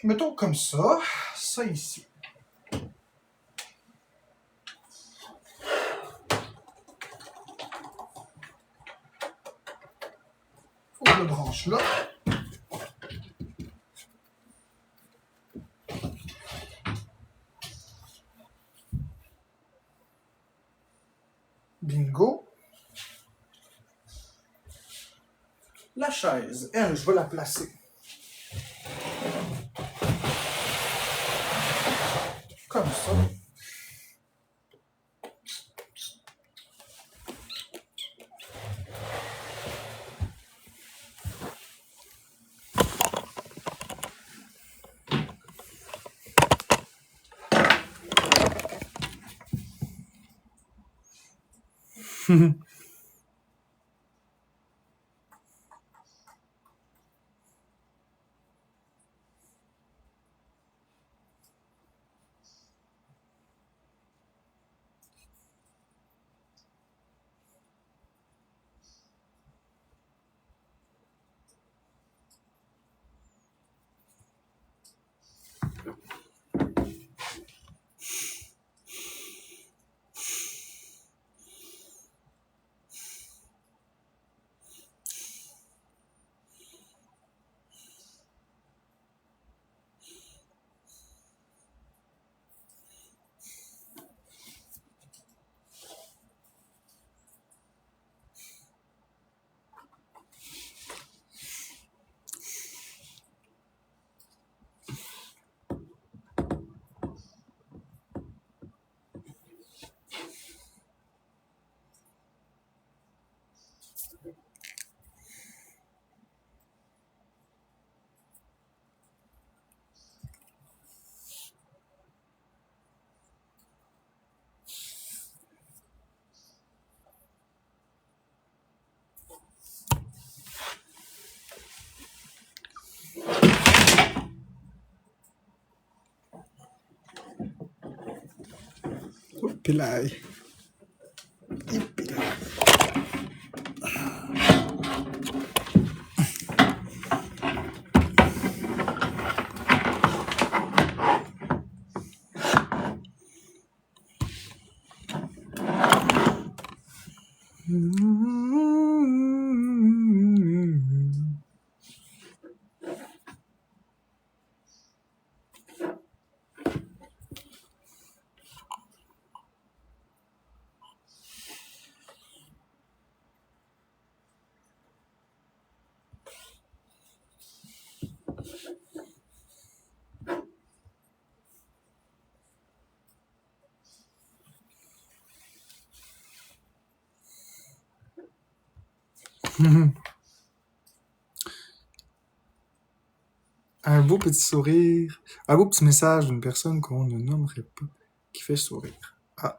Mettons comme ça ici. Faut que je le branche là. Bingo. La chaise, elle, je vais la placer. Comme ça. Pilai. Un beau petit sourire, un beau petit message d'une personne qu'on ne nommerait pas, qui fait sourire. Ah.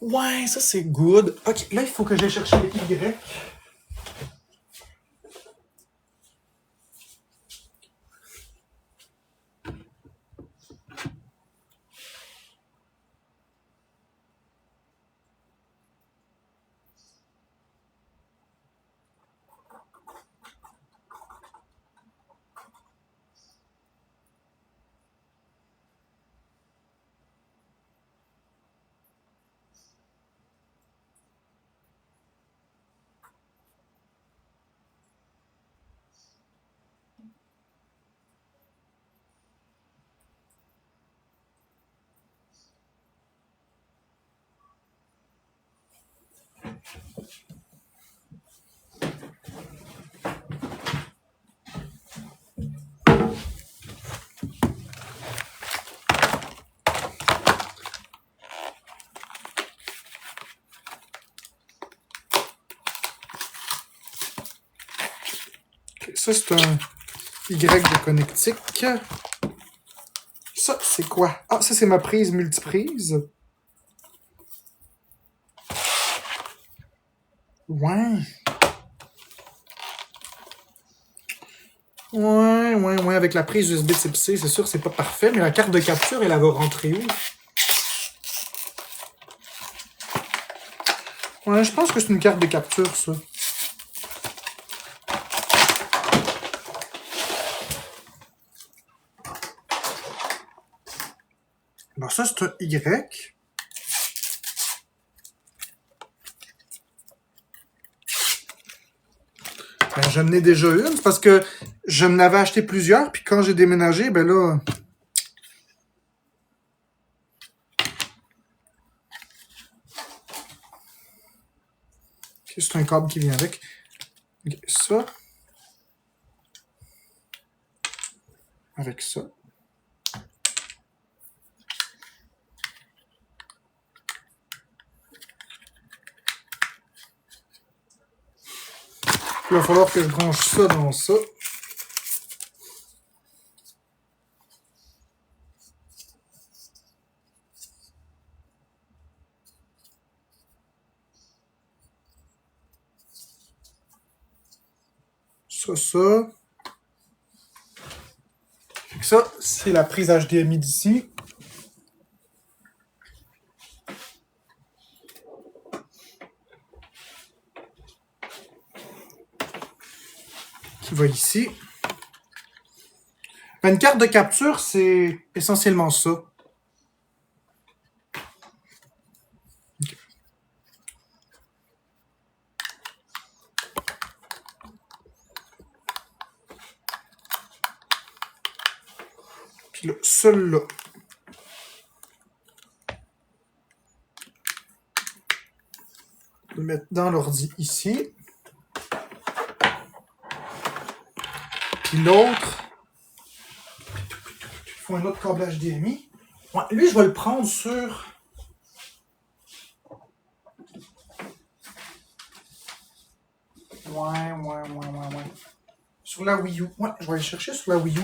Ouais, ça c'est good. Ok, là il faut que j'aille chercher les Y. Okay, ça, c'est un Y de connectique. Ça, c'est quoi? Ah, ça, c'est ma prise multiprise. Ouais. Ouais, avec la prise USB type C, c'est sûr, c'est pas parfait, mais la carte de capture, elle va rentrer où? Ouais, je pense que c'est une carte de capture, ça. Bon, ça, c'est un Y. Ben, j'en ai déjà une, c'est parce que je m'en avais acheté plusieurs, puis quand j'ai déménagé, ben là... Okay, c'est un câble qui vient avec. Okay, ça. Avec ça. Il va falloir que je branche ça dans ça. Ça. Ça, c'est la prise HDMI d'ici. Qui va ici. Une carte de capture, c'est essentiellement ça. Okay. Puis là, celui-là. Le mettre dans l'ordi ici. Puis l'autre, il faut un autre câble HDMI. Ouais, lui, je vais le prendre sur... Ouais. Sur la Wii U. Ouais, je vais aller chercher sur la Wii U.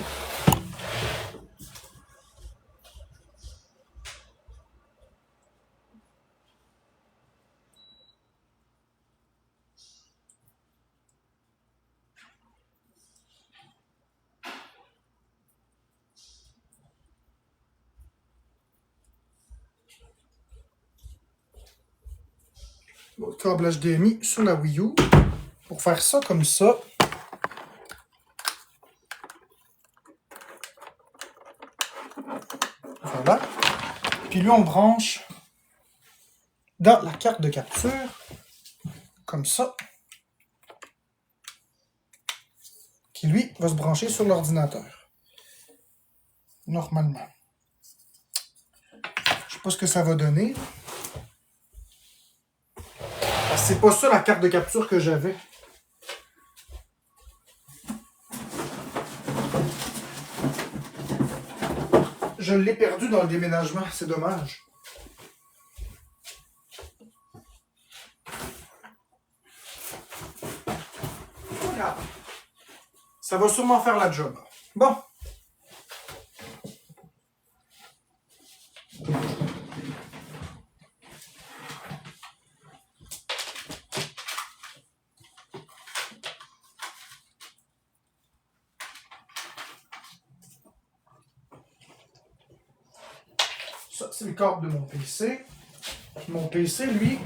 L'autre câble HDMI sur la Wii U. Pour faire ça comme ça. Voilà. Puis lui, on branche dans la carte de capture. Comme ça. Qui, lui, va se brancher sur l'ordinateur. Normalement. Je sais pas ce que ça va donner. C'est pas ça la carte de capture que j'avais. Je l'ai perdu dans le déménagement, c'est dommage. Regarde. Ça va sûrement faire la job. Bon. Ça, c'est le câble de mon PC. Mon PC, lui,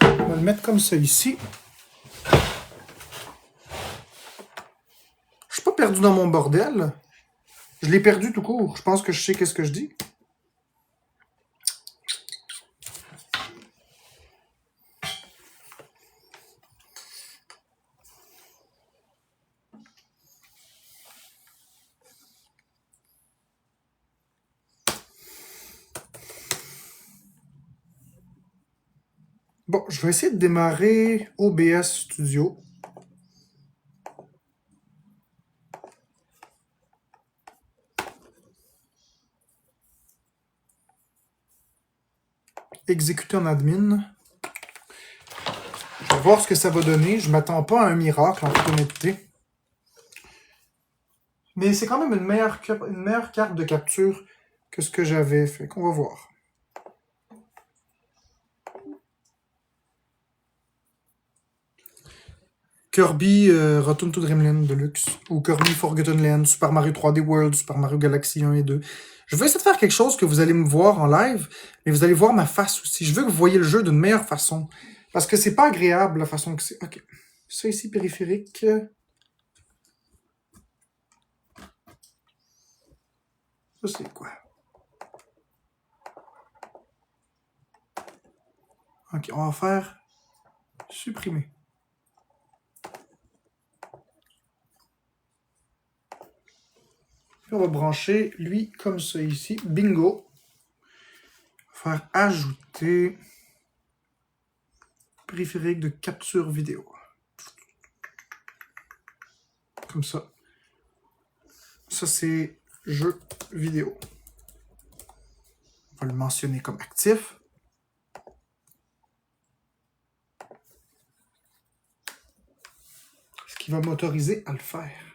on va le mettre comme ça ici. Je suis pas perdu dans mon bordel. Je l'ai perdu tout court. Je pense que je sais qu'est-ce que je dis. Bon, je vais essayer de démarrer OBS Studio. Exécuter en admin. Je vais voir ce que ça va donner. Je ne m'attends pas à un miracle en toute honnêteté. Mais c'est quand même une meilleure carte de capture que ce que j'avais. Fait qu'on va voir. Kirby Return to Dreamland Deluxe, ou Kirby Forgotten Land, Super Mario 3D World, Super Mario Galaxy 1 et 2. Je vais essayer de faire quelque chose que vous allez me voir en live, mais vous allez voir ma face aussi. Je veux que vous voyez le jeu d'une meilleure façon. Parce que c'est pas agréable la façon que c'est. Ok. Ça ici, périphérique. Ça, c'est quoi? Ok, on va faire supprimer. Puis on va brancher lui comme ça ici. Bingo. On va faire ajouter périphérique de capture vidéo. Comme ça. Ça, c'est jeu vidéo. On va le mentionner comme actif. Ce qui va m'autoriser à le faire.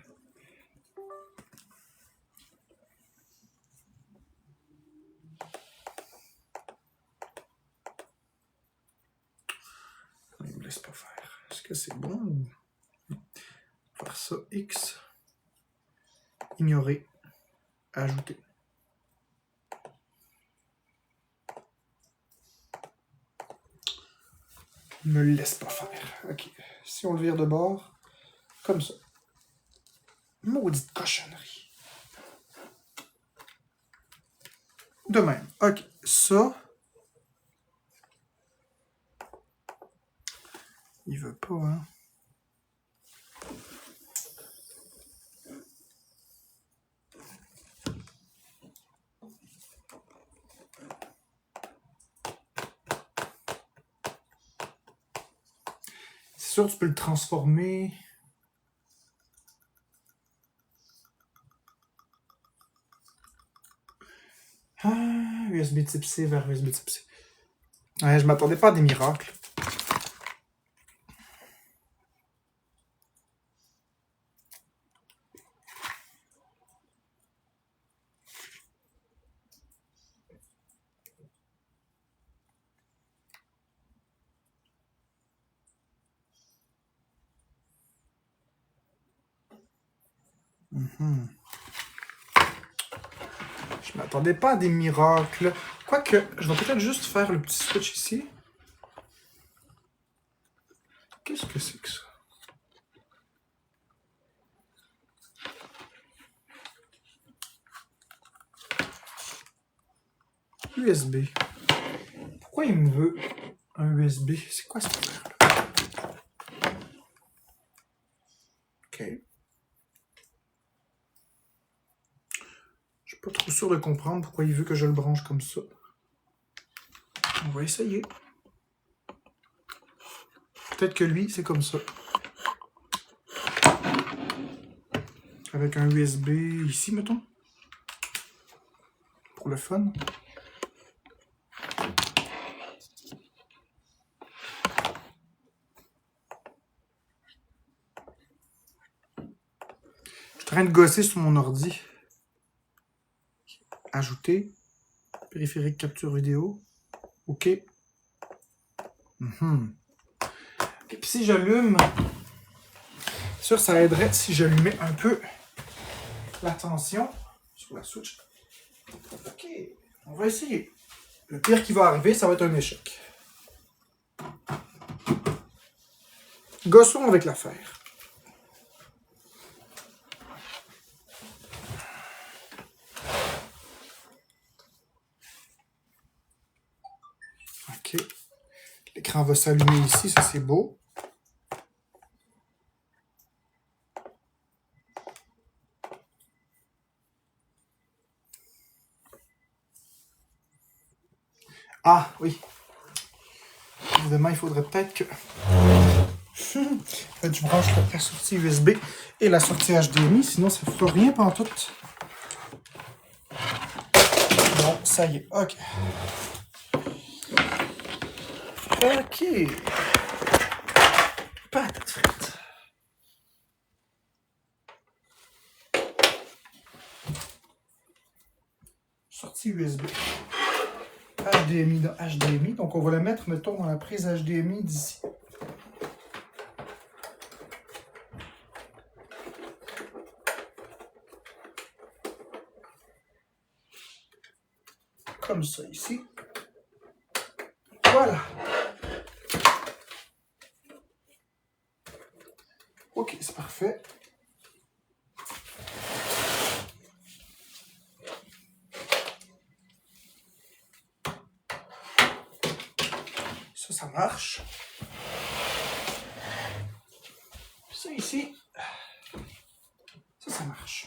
Il ne me laisse pas faire. Est-ce que c'est bon? Faire ça, X. Ignorer. Ajouter. Il me laisse pas faire. Ok. Si on le vire de bord, comme ça. Maudite cochonnerie. De même. Ok. Ça. Il veut pas, hein. C'est sûr, tu peux le transformer. Ah, USB type C vers USB type C. Ouais, je m'attendais pas à des miracles. Je m'attendais pas à des miracles. Quoique, je vais peut-être juste faire le petit switch ici. Qu'est-ce que c'est que ça? USB. Pourquoi il me veut un USB? C'est quoi cette affaire-là? Ok. Je suis pas trop sûr de comprendre pourquoi il veut que je le branche comme ça. On va essayer. Peut-être que lui, c'est comme ça. Avec un USB ici, mettons. Pour le fun. Je suis en train de gosser sur mon ordi. Ajouter. Périphérique capture vidéo. OK. Et puis si j'allume, c'est sûr ça aiderait si j'allumais un peu la tension sur la switch. OK, on va essayer. Le pire qui va arriver, ça va être un échec. Gossons avec l'affaire. OK. L'écran va s'allumer ici, ça c'est beau. Ah, oui. Évidemment, il faudrait peut-être que... je branche la sortie USB et la sortie HDMI, sinon ça ne fera rien pantoute. Bon, ça y est, OK. OK. Patate frite. sortie USB. HDMI dans HDMI. Donc, on va la mettre, mettons, dans la prise HDMI d'ici. Comme ça, ici. Voilà. Ok, c'est parfait. Ça marche. Ça ici, ça marche.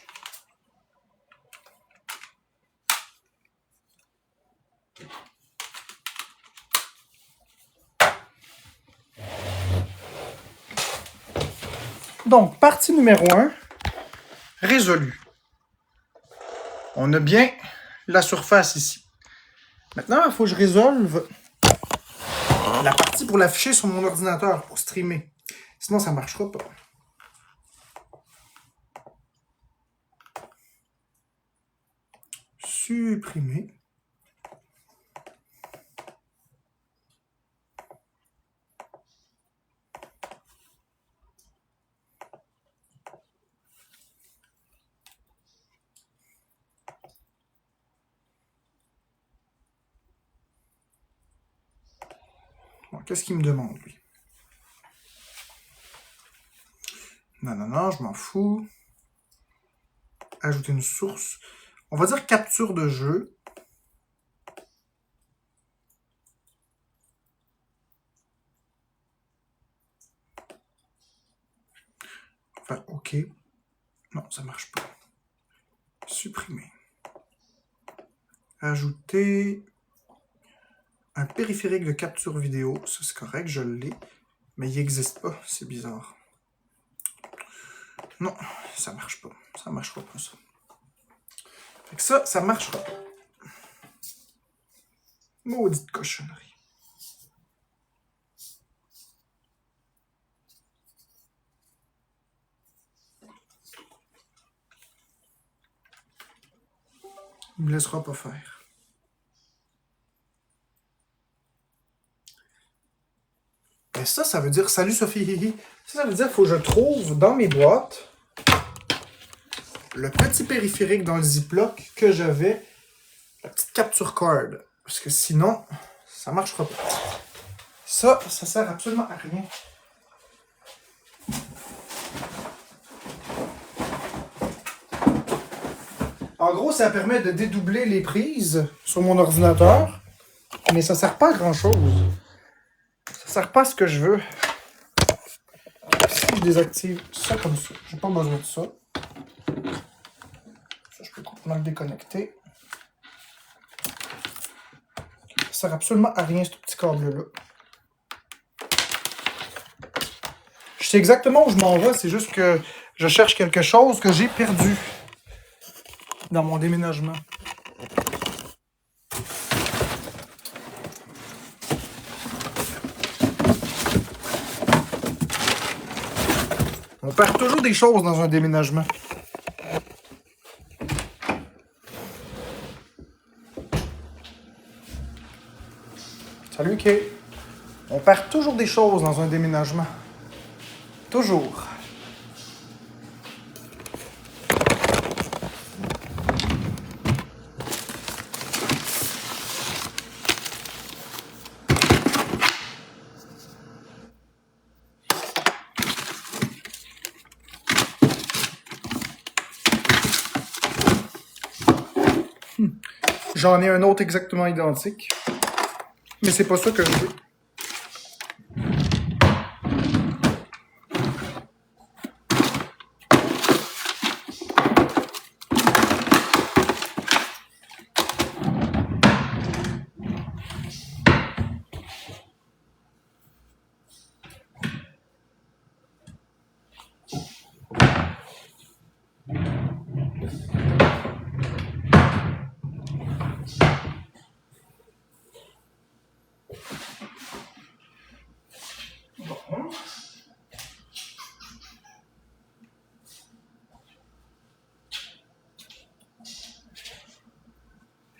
Donc, partie numéro 1, résolue. On a bien la surface ici. Maintenant, il faut que je résolve la partie pour l'afficher sur mon ordinateur, pour streamer. Sinon, ça ne marchera pas. Supprimer. Bon, qu'est-ce qu'il me demande, lui? Non, je m'en fous. Ajouter une source. On va dire capture de jeu. Enfin, OK. Non, ça marche pas. Supprimer. Ajouter un périphérique de capture vidéo. Ça, c'est correct, je l'ai. Mais il n'existe pas. C'est bizarre. Non, ça marche pas. Ça marchera pas, ça. Fait que ça marchera pas. Maudite cochonnerie. Il me laissera pas faire. Et ça veut dire... Salut Sophie. Ça veut dire qu'il faut que je trouve dans mes boîtes le petit périphérique dans le Ziploc que j'avais, la petite capture card. Parce que sinon, ça marchera pas. Ça sert absolument à rien. En gros, ça permet de dédoubler les prises sur mon ordinateur, mais ça sert pas à grand-chose. Ça sert pas à ce que je veux. Si je désactive ça comme ça, j'ai pas besoin de ça. Ça, je peux complètement le déconnecter. Ça sert absolument à rien, ce petit câble-là. Je sais exactement où je m'en vais, c'est juste que je cherche quelque chose que j'ai perdu dans mon déménagement. On perd toujours des choses dans un déménagement. Salut Kay. On perd toujours des choses dans un déménagement. Toujours. J'en ai un autre exactement identique. Mais c'est pas ça que je veux.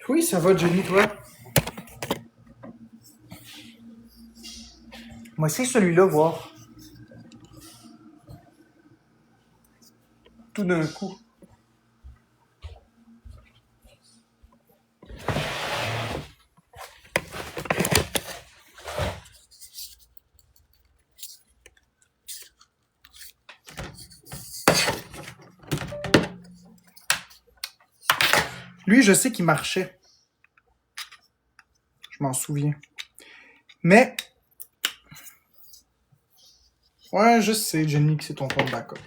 Oui, ça va, Jenny, toi? Moi, c'est celui-là, voir. Tout d'un coup. Lui, je sais qu'il marchait. Je m'en souviens. Mais, ouais, je sais, Jenny, que c'est ton compte backup.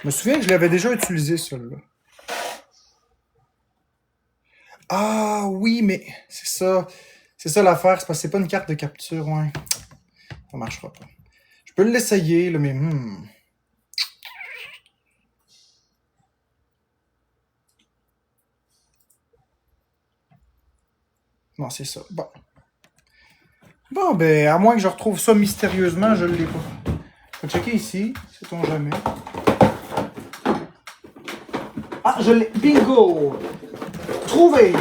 Je me souviens que je l'avais déjà utilisé, celui-là. Ah oui, mais c'est ça. C'est ça l'affaire, c'est parce que c'est pas une carte de capture, ouais. Ça marchera pas. Je peux l'essayer, là, mais... Non, c'est ça. Bon. Bon, ben, à moins que je retrouve ça mystérieusement, je l'ai pas. Je vais checker ici, sait-on jamais. Ah, je l'ai. Bingo! Trouvé!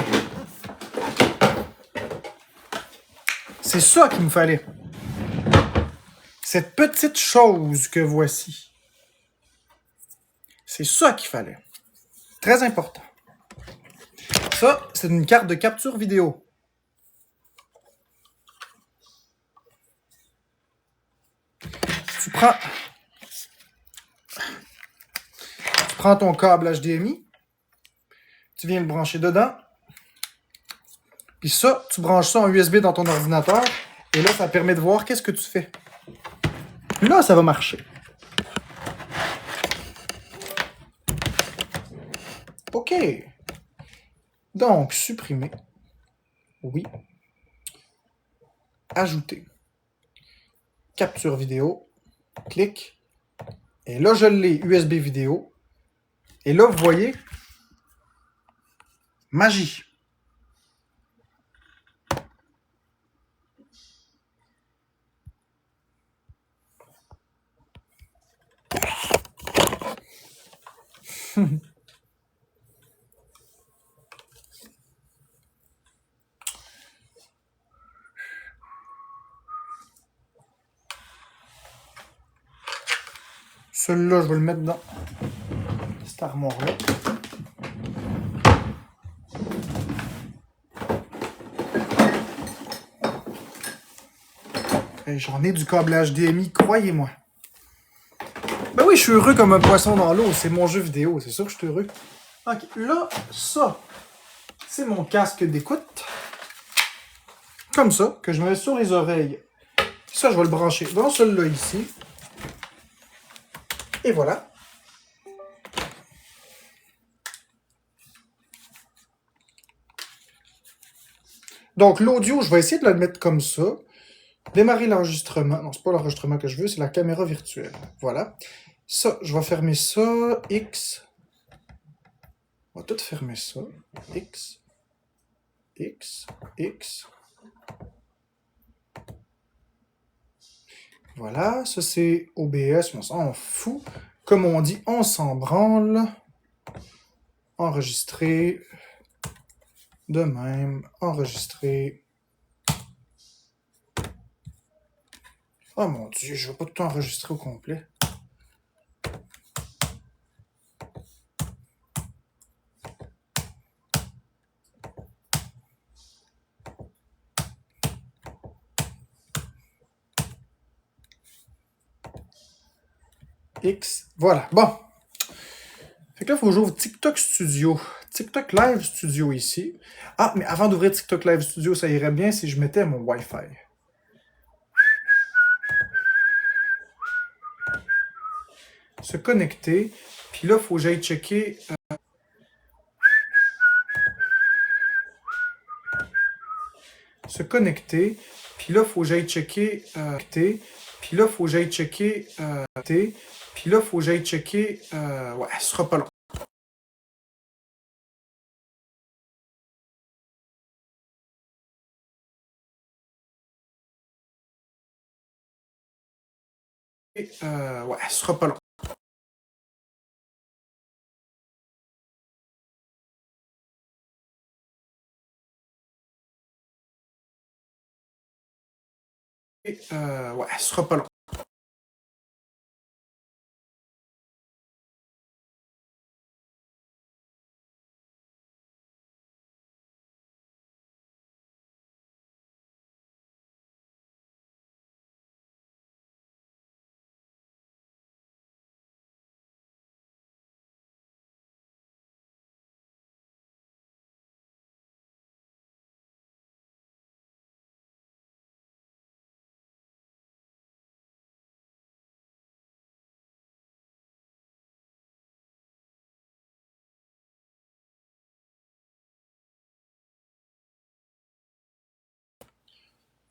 C'est ça qu'il me fallait. Cette petite chose que voici. C'est ça qu'il fallait. Très important. Ça, c'est une carte de capture vidéo. Tu prends ton câble HDMI, tu viens le brancher dedans, puis ça, tu branches ça en USB dans ton ordinateur, et là, ça permet de voir qu'est-ce que tu fais. Là, ça va marcher. OK. Donc, supprimer. Oui. Ajouter. Capture vidéo. Clic. Et là, je l'ai, USB vidéo. Et là, vous voyez, magie. Celui-là, je vais le mettre dans cette armoire-là. J'en ai du câble HDMI, croyez-moi. Ben oui, je suis heureux comme un poisson dans l'eau. C'est mon jeu vidéo, c'est sûr que je suis heureux. Ok, là, ça, c'est mon casque d'écoute. Comme ça, que je mets sur les oreilles. Ça, je vais le brancher dans celui-là ici. Et voilà. Donc, l'audio, je vais essayer de le mettre comme ça. Démarrer l'enregistrement. Non, c'est pas l'enregistrement que je veux, c'est la caméra virtuelle. Voilà. Ça, je vais fermer ça. X. On va tout fermer ça. X. X. X. Voilà. Ça, c'est OBS. On s'en fout. Comme on dit, on s'en branle. Enregistrer. De même. Enregistrer. Oh mon Dieu, je ne vais pas tout enregistrer au complet. X. Voilà. Bon. Fait que là, il faut que j'ouvre TikTok Studio. TikTok Live Studio ici. Ah, mais avant d'ouvrir TikTok Live Studio, ça irait bien si je mettais mon Wi-Fi. Se connecter. Puis là, il faut que j'aille checker. Se connecter. Puis là, il faut que j'aille checker. Puis là, il faut que j'aille checker. Puis là, il faut que j'aille checker. Ouais, ce sera pas long. Ouais, ce sera pas long. Ouais, ce sera pas long.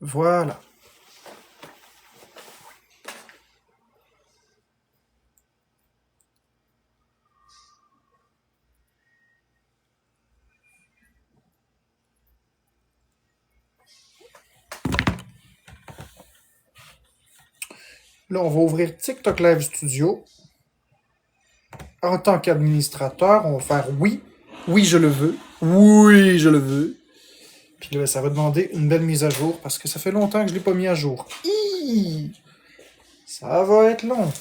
Voilà. Là, on va ouvrir TikTok Live Studio. En tant qu'administrateur, on va faire oui. Oui, je le veux. Oui, je le veux. Puis là, ça va demander une belle mise à jour parce que ça fait longtemps que je ne l'ai pas mis à jour. Hi! Ça va être long.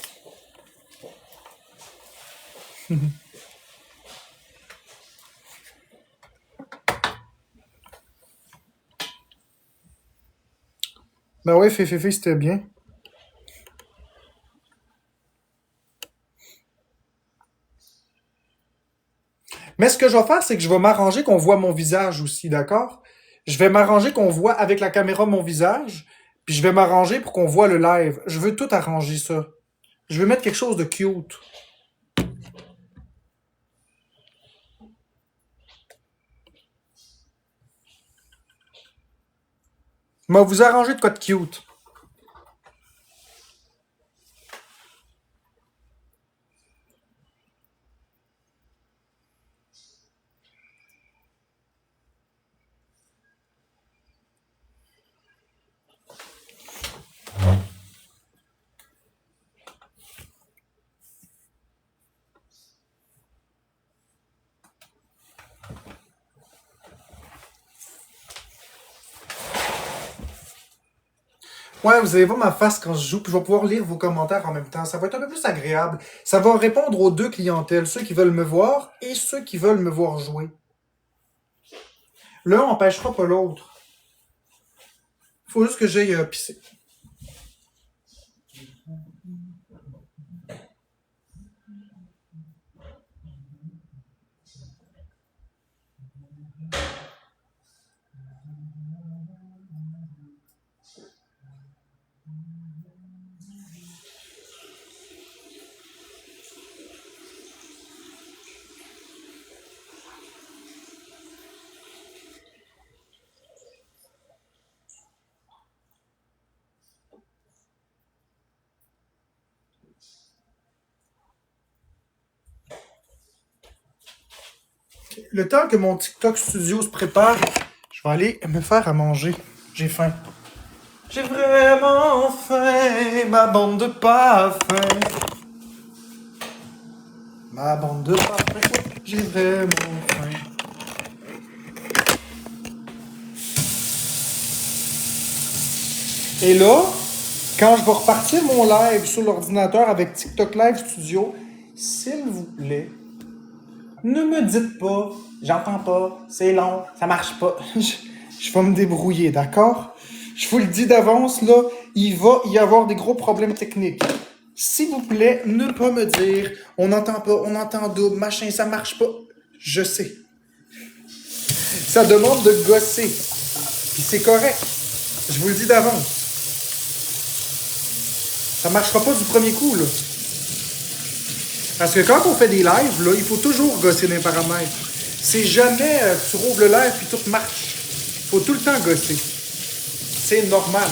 Ben ouais, Féféfé, c'était bien. Mais ce que je vais faire, c'est que je vais m'arranger qu'on voit mon visage aussi, d'accord? Je vais m'arranger qu'on voit avec la caméra mon visage, puis je vais m'arranger pour qu'on voit le live. Je veux tout arranger ça. Je veux mettre quelque chose de cute. Mais vous arranger de quoi de cute. Ouais, vous allez voir ma face quand je joue, puis je vais pouvoir lire vos commentaires en même temps. Ça va être un peu plus agréable. Ça va répondre aux deux clientèles, ceux qui veulent me voir et ceux qui veulent me voir jouer. L'un n'empêchera pas l'autre. Faut juste que j'aille pisser. Le temps que mon TikTok studio se prépare, je vais aller me faire à manger. J'ai faim. J'ai vraiment faim, ma bande de pas faim. Ma bande de pas faim, j'ai vraiment faim. Et là, quand je vais repartir mon live sur l'ordinateur avec TikTok Live Studio, s'il vous plaît, ne me dites pas, j'entends pas, c'est long, ça marche pas. Je vais me débrouiller, d'accord? Je vous le dis d'avance, là, il va y avoir des gros problèmes techniques. S'il vous plaît, ne pas me dire, on n'entend pas, on entend double, machin, ça marche pas. Je sais. Ça demande de gosser. Puis c'est correct. Je vous le dis d'avance. Ça marchera pas du premier coup, là. Parce que quand on fait des lives, là, il faut toujours gosser les paramètres. C'est jamais tu rouvres le live puis tout marche. Il faut tout le temps gosser. C'est normal.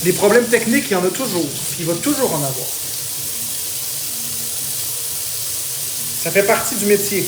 Les problèmes techniques, il y en a toujours. Il va toujours en avoir. Ça fait partie du métier.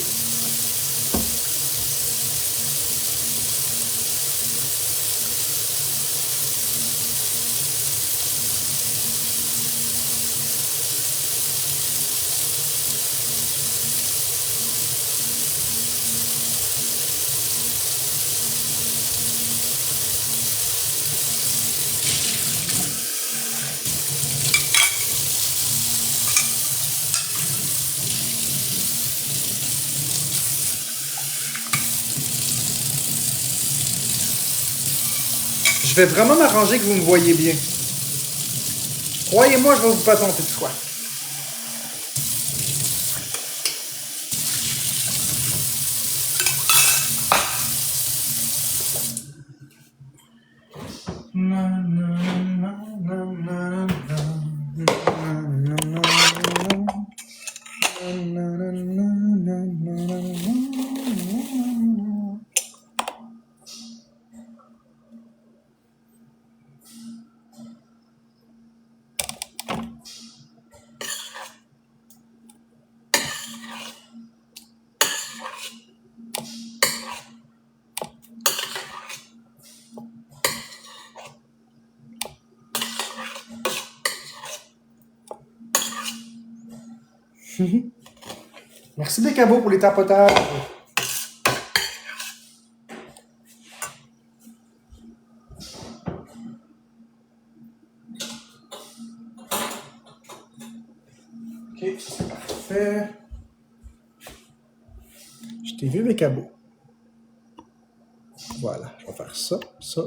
Je vais vraiment m'arranger que vous me voyez bien. Croyez-moi, je vais vous patenter de quoi. Merci des cabots pour les tapotages. Ok, c'est parfait. Je t'ai vu, mes cabots. Voilà, je vais faire ça. Ce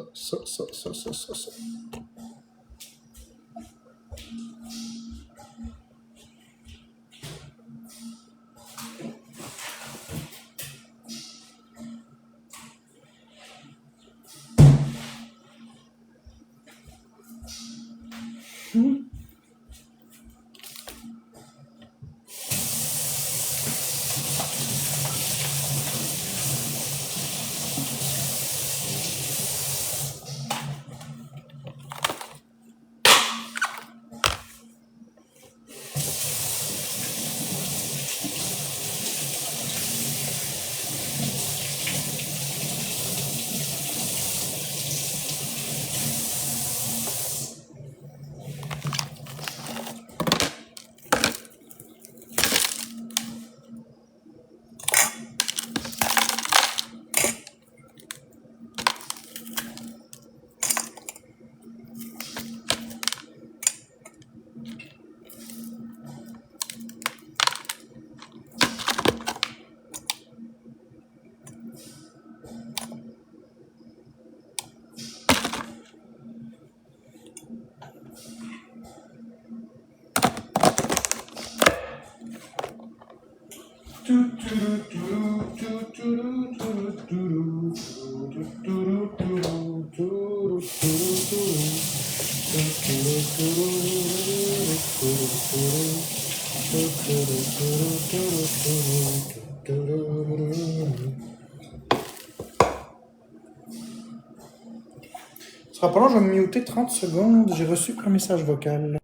sera pas long, je vais me muter 30 secondes. J'ai reçu un message vocal.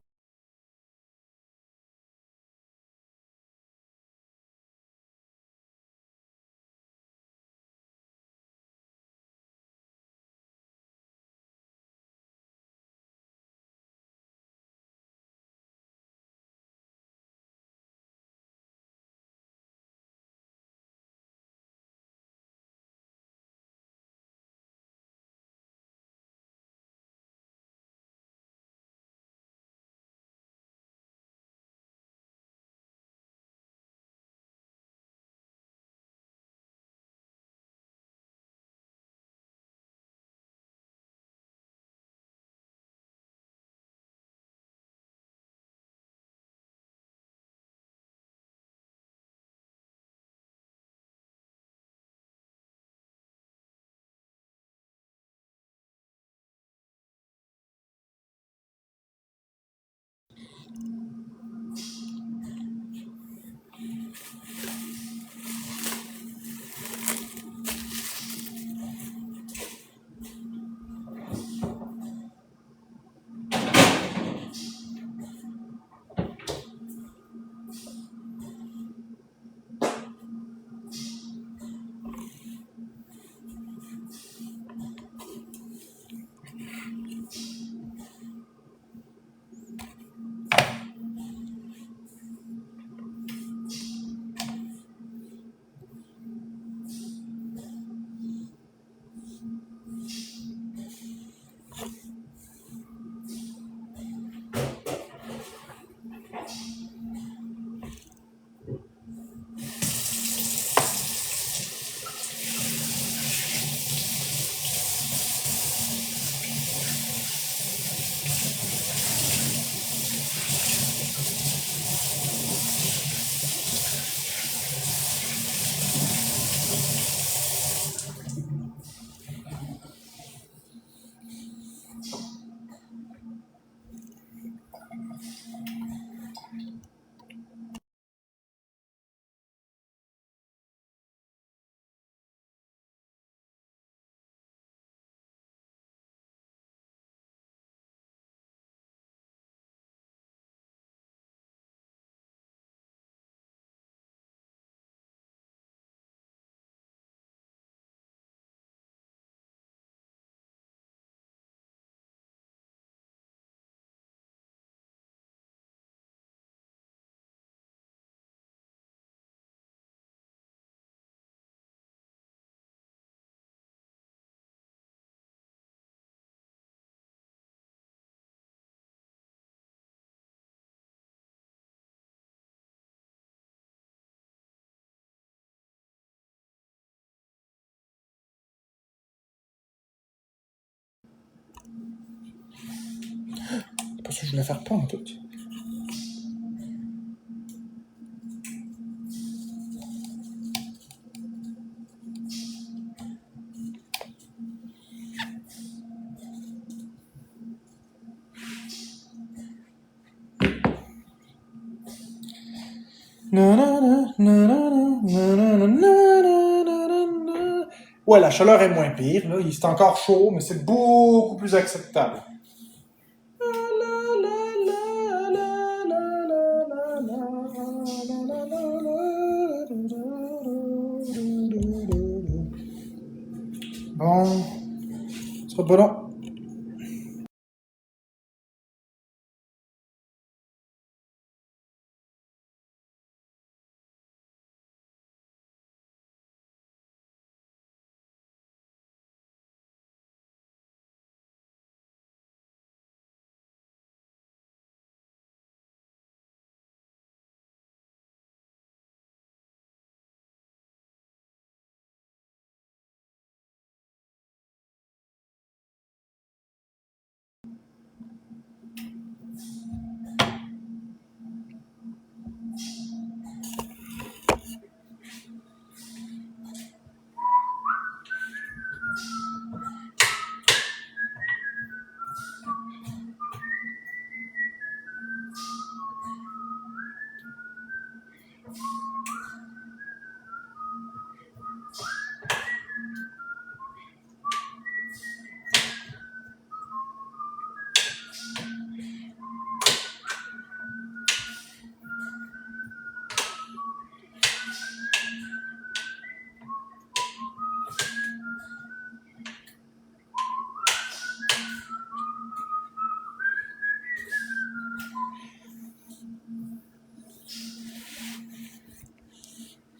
pas ça que je voulais faire pas en tout. Ouais, la chaleur est moins pire. Là. C'est encore chaud, mais c'est beaucoup plus acceptable. Bon, ce sera pas long.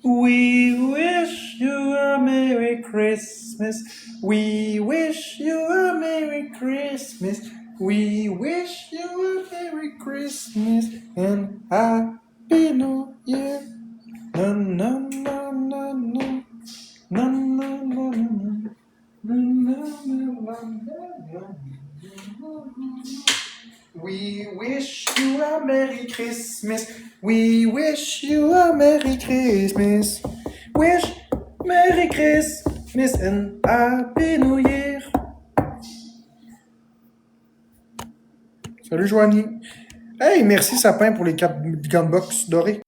We wish you a Merry Christmas. We wish you a Merry Christmas. We wish you a Merry Christmas and Happy New Year. No, no, no, no, no. No, no, no, no. No, no, no, no, no. We wish you a Merry Christmas. We wish you a Merry Christmas. Wish Merry Christmas and Happy New Year. Salut Joanie. Hey, merci Sapin pour les 4 gunbox dorés.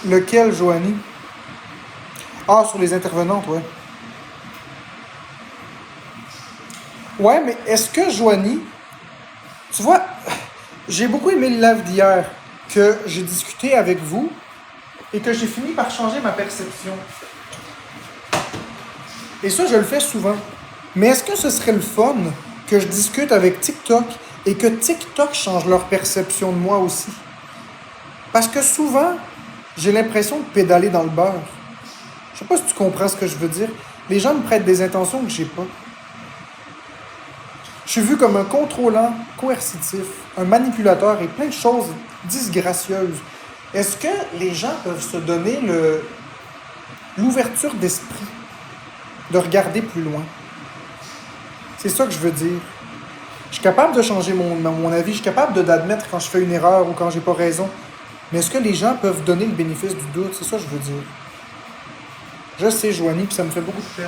Lequel, Joanie? Ah, sur les intervenantes, ouais. Ouais, mais est-ce que, Joanie, tu vois, j'ai beaucoup aimé le live d'hier, que j'ai discuté avec vous et que j'ai fini par changer ma perception. Et ça, je le fais souvent. Mais est-ce que ce serait le fun que je discute avec TikTok et que TikTok change leur perception de moi aussi? Parce que souvent, j'ai l'impression de pédaler dans le beurre. Je sais pas si tu comprends ce que je veux dire. Les gens me prêtent des intentions que j'ai pas. Je suis vu comme un contrôlant coercitif, un manipulateur et plein de choses disgracieuses. Est-ce que les gens peuvent se donner l'ouverture d'esprit de regarder plus loin? C'est ça que je veux dire. Je suis capable de changer mon avis, je suis capable d'admettre quand je fais une erreur ou quand j'ai pas raison. Mais est-ce que les gens peuvent donner le bénéfice du doute? C'est ça que je veux dire. Je sais, Joanie, puis ça me fait beaucoup de peine.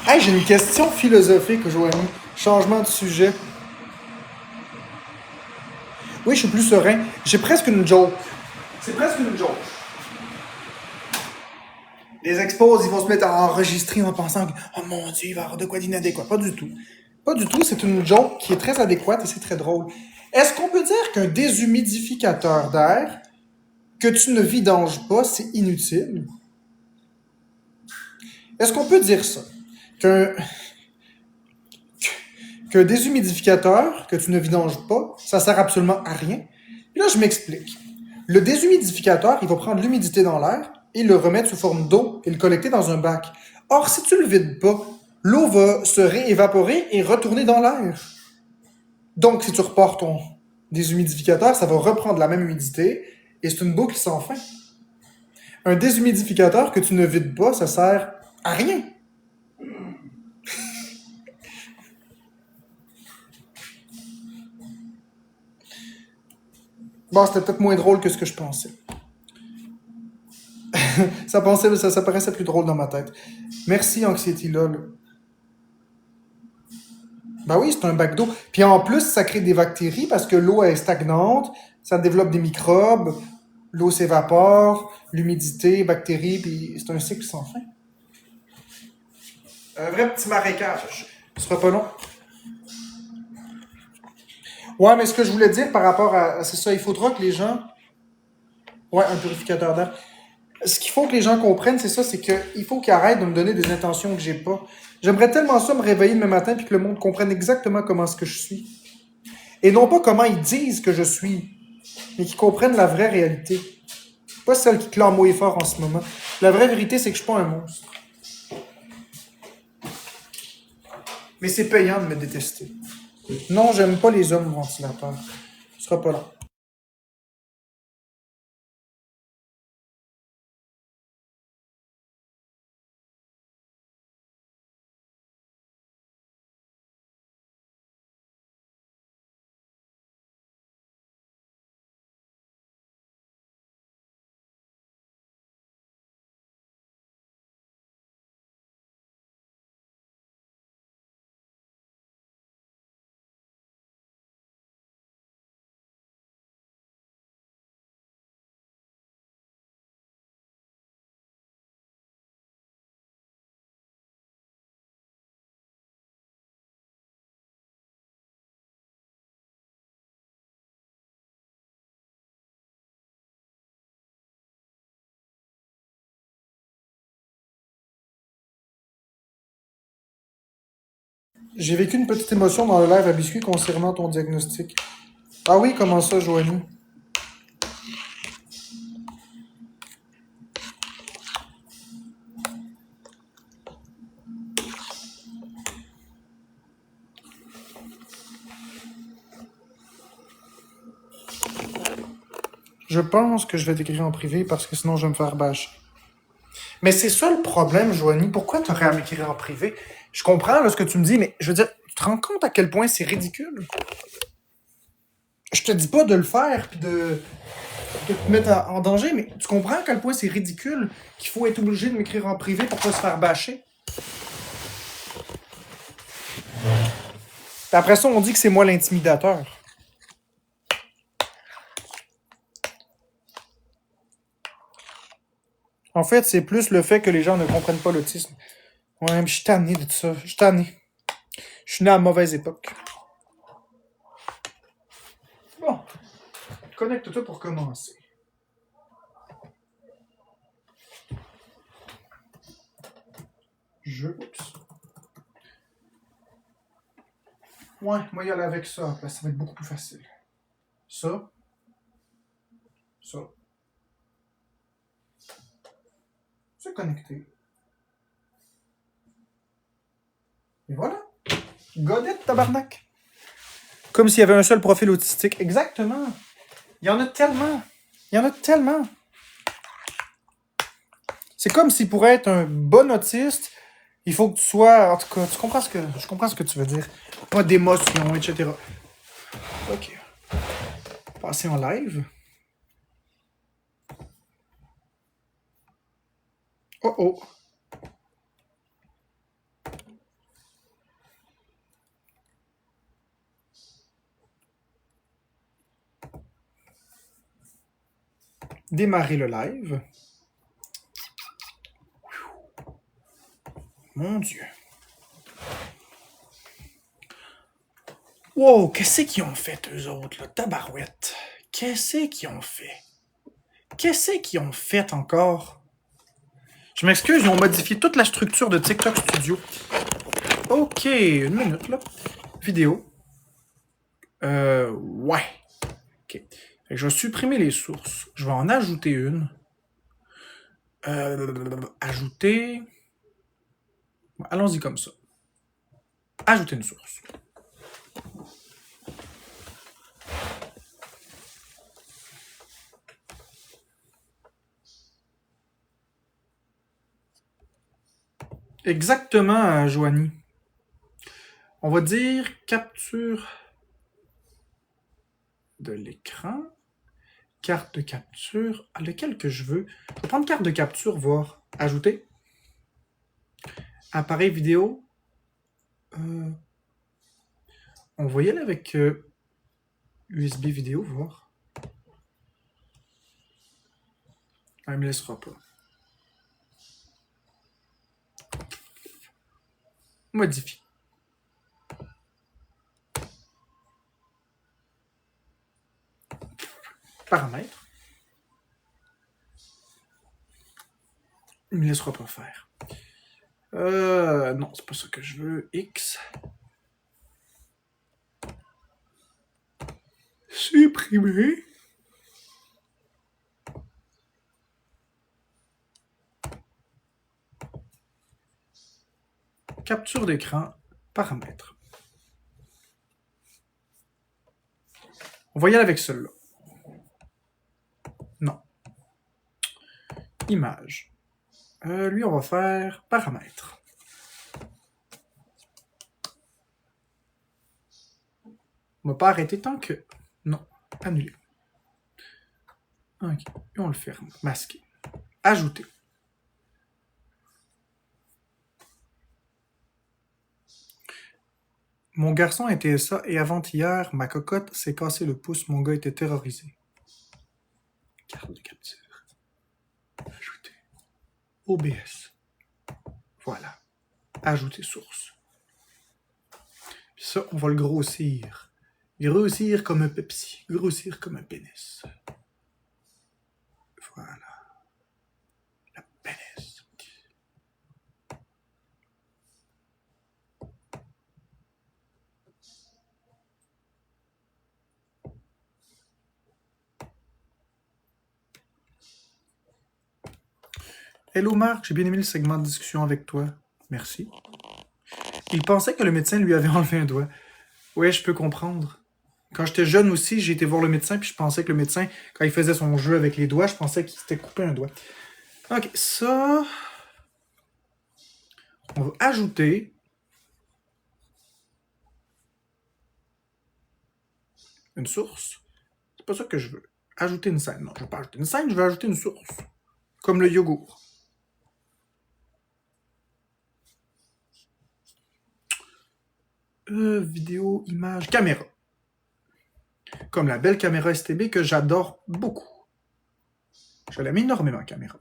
Hey, j'ai une question philosophique, Joanie. Changement de sujet. Oui, je suis plus serein. J'ai presque une joke. C'est presque une joke. Les expos, ils vont se mettre à enregistrer en pensant que oh mon Dieu, il va y avoir de quoi d'inadéquat. Pas du tout. Pas du tout. C'est une joke qui est très adéquate et c'est très drôle. Est-ce qu'on peut dire qu'un déshumidificateur d'air que tu ne vidanges pas, c'est inutile? Est-ce qu'on peut dire ça? Qu'un qu'un déshumidificateur que tu ne vidanges pas, ça sert absolument à rien? Et là, je m'explique. Le déshumidificateur, il va prendre l'humidité dans l'air et le remettre sous forme d'eau et le collecter dans un bac. Or, si tu le vides pas, l'eau va se réévaporer et retourner dans l'air. Donc, si tu repars ton déshumidificateur, ça va reprendre la même humidité et c'est une boucle sans fin. Un déshumidificateur que tu ne vides pas, ça sert à rien. Bon, c'était peut-être moins drôle que ce que je pensais. Ça paraissait plus drôle dans ma tête. Merci, Anxiety LOL. Ben oui, c'est un bac d'eau. Puis en plus, ça crée des bactéries parce que l'eau est stagnante, ça développe des microbes, l'eau s'évapore, l'humidité, bactéries, puis c'est un cycle sans fin. Un vrai petit marécage. Ce sera pas long. Ouais, mais ce que je voulais dire par rapport à c'est ça, il faudra que les gens... Ouais, un purificateur d'air. Ce qu'il faut que les gens comprennent, c'est ça, c'est qu'il faut qu'ils arrêtent de me donner des intentions que j'ai pas. J'aimerais tellement ça me réveiller demain matin puis que le monde comprenne exactement comment est-ce que je suis. Et non pas comment ils disent que je suis, mais qu'ils comprennent la vraie réalité. Pas celle qui clame haut et fort en ce moment. La vraie vérité, c'est que je suis pas un monstre. Mais c'est payant de me détester. Non, j'aime pas les hommes ventilateurs. Ce sera pas là. J'ai vécu une petite émotion dans le live à Biscuit concernant ton diagnostic. Ah oui, comment ça, Joanie? Je pense que je vais t'écrire en privé parce que sinon je vais me faire bâcher. Mais c'est ça le problème, Joanie. Pourquoi tu aurais à m'écrire en privé? Je comprends là, ce que tu me dis, mais je veux dire, tu te rends compte à quel point c'est ridicule? Je te dis pas de le faire puis de te mettre en danger, mais tu comprends à quel point c'est ridicule qu'il faut être obligé de m'écrire en privé pour pas se faire bâcher? Puis après ça, on dit que c'est moi l'intimidateur. En fait, c'est plus le fait que les gens ne comprennent pas l'autisme. Ouais, mais je suis tanné de tout ça. Je suis tanné. Je suis né à la mauvaise époque. Bon. Connecte-toi pour commencer. Oups. Ouais, moi y aller avec ça, parce que ça va être beaucoup plus facile. Ça. Ça. C'est connecté. Et voilà. Godette, tabarnak. Comme s'il y avait un seul profil autistique. Exactement. Il y en a tellement. Il y en a tellement. C'est comme si pour être un bon autiste, il faut que tu sois... En tout cas, je comprends ce que tu veux dire. Pas d'émotion, etc. OK. Passer en live. Oh oh. Démarrer le live. Mon Dieu. Wow, qu'est-ce qu'ils ont fait, eux autres, là? Tabarouette. Qu'est-ce qu'ils ont fait? Qu'est-ce qu'ils ont fait encore? Je m'excuse, ils ont modifié toute la structure de TikTok Studio. OK, une minute, là. Vidéo. Ouais. OK. Fait que je vais supprimer les sources. Je vais en ajouter une. Ajouter... Allons-y comme ça. Ajouter une source. Exactement, Joanie. On va dire capture de l'écran. Carte de capture. Lequel que je veux. Je vais prendre carte de capture, voir. Ajouter. Appareil vidéo. On va y aller avec USB vidéo, voir. Elle me laissera pas. Modifie. Paramètres. Il me laissera pas faire. Non, c'est pas ça que je veux. X. Supprimer. Capture d'écran. Paramètres. On va y aller avec celui-là. Non. Image. Lui, on va faire paramètres. On va pas arrêter tant que... Non. Annuler. OK. Et on le ferme. Masquer. Ajouter. Mon garçon était ça et avant-hier, ma cocotte s'est cassé le pouce. Mon gars était terrorisé. Carte de capture. Ajouter. OBS. Voilà. Ajouter source. Puis ça, on va le grossir. Grossir comme un Pepsi. Grossir comme un pénis. Voilà. La pénis. Hello Marc, j'ai bien aimé le segment de discussion avec toi. Merci. Il pensait que le médecin lui avait enlevé un doigt. Ouais, je peux comprendre. Quand j'étais jeune aussi, j'ai été voir le médecin, puis je pensais que le médecin, quand il faisait son jeu avec les doigts, je pensais qu'il s'était coupé un doigt. Ok, ça... On va ajouter... une source. C'est pas ça que je veux. Ajouter une scène. Non, je veux pas ajouter une scène, je veux ajouter une source. Comme le yogourt. Vidéo, image, caméra. Comme la belle caméra STB que j'adore beaucoup. Je l'aime énormément, caméra.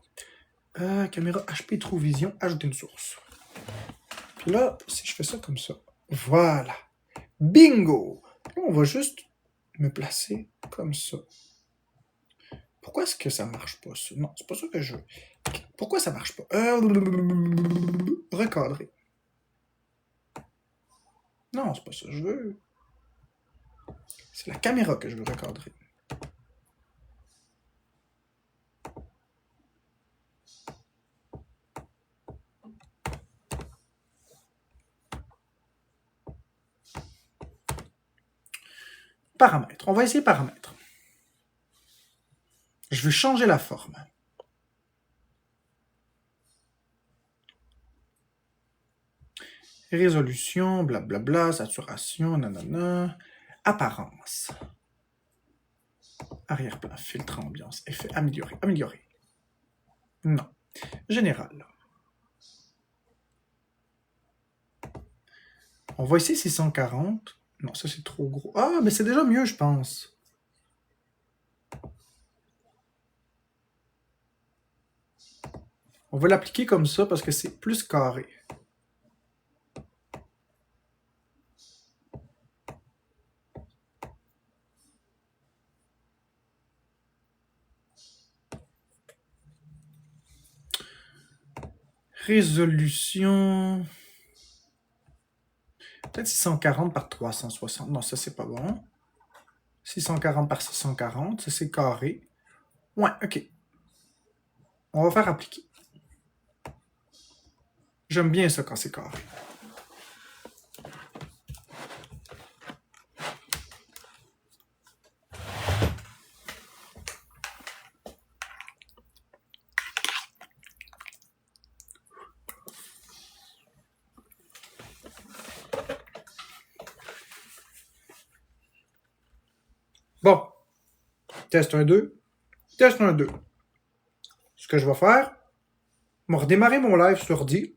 Caméra HP True Vision, ajouter une source. Puis là, si je fais ça comme ça, voilà. Bingo! Là, on va juste me placer comme ça. Pourquoi est-ce que ça marche pas, ça? Non, c'est pas ça que je veux. Pourquoi ça marche pas? Recadrer. Non, c'est pas ça que je veux. C'est la caméra que je veux recadrer. Paramètres. On va essayer paramètres. Je veux changer la forme. Résolution, blablabla, saturation, nanana. Apparence. Arrière-plan, filtre, ambiance, effet, améliorer, améliorer. Non. Général. On va essayer 640. Non, ça c'est trop gros. Ah, mais c'est déjà mieux, je pense. On va l'appliquer comme ça parce que c'est plus carré. Résolution. Peut-être 640 par 360. Non, ça, c'est pas bon. 640 par 640. Ça, c'est carré. Ouais, OK. On va faire appliquer. J'aime bien ça quand c'est carré. Bon. Test 1, 2. Test 1, 2. Ce que je vais faire, je vais redémarrer mon live sur ordi.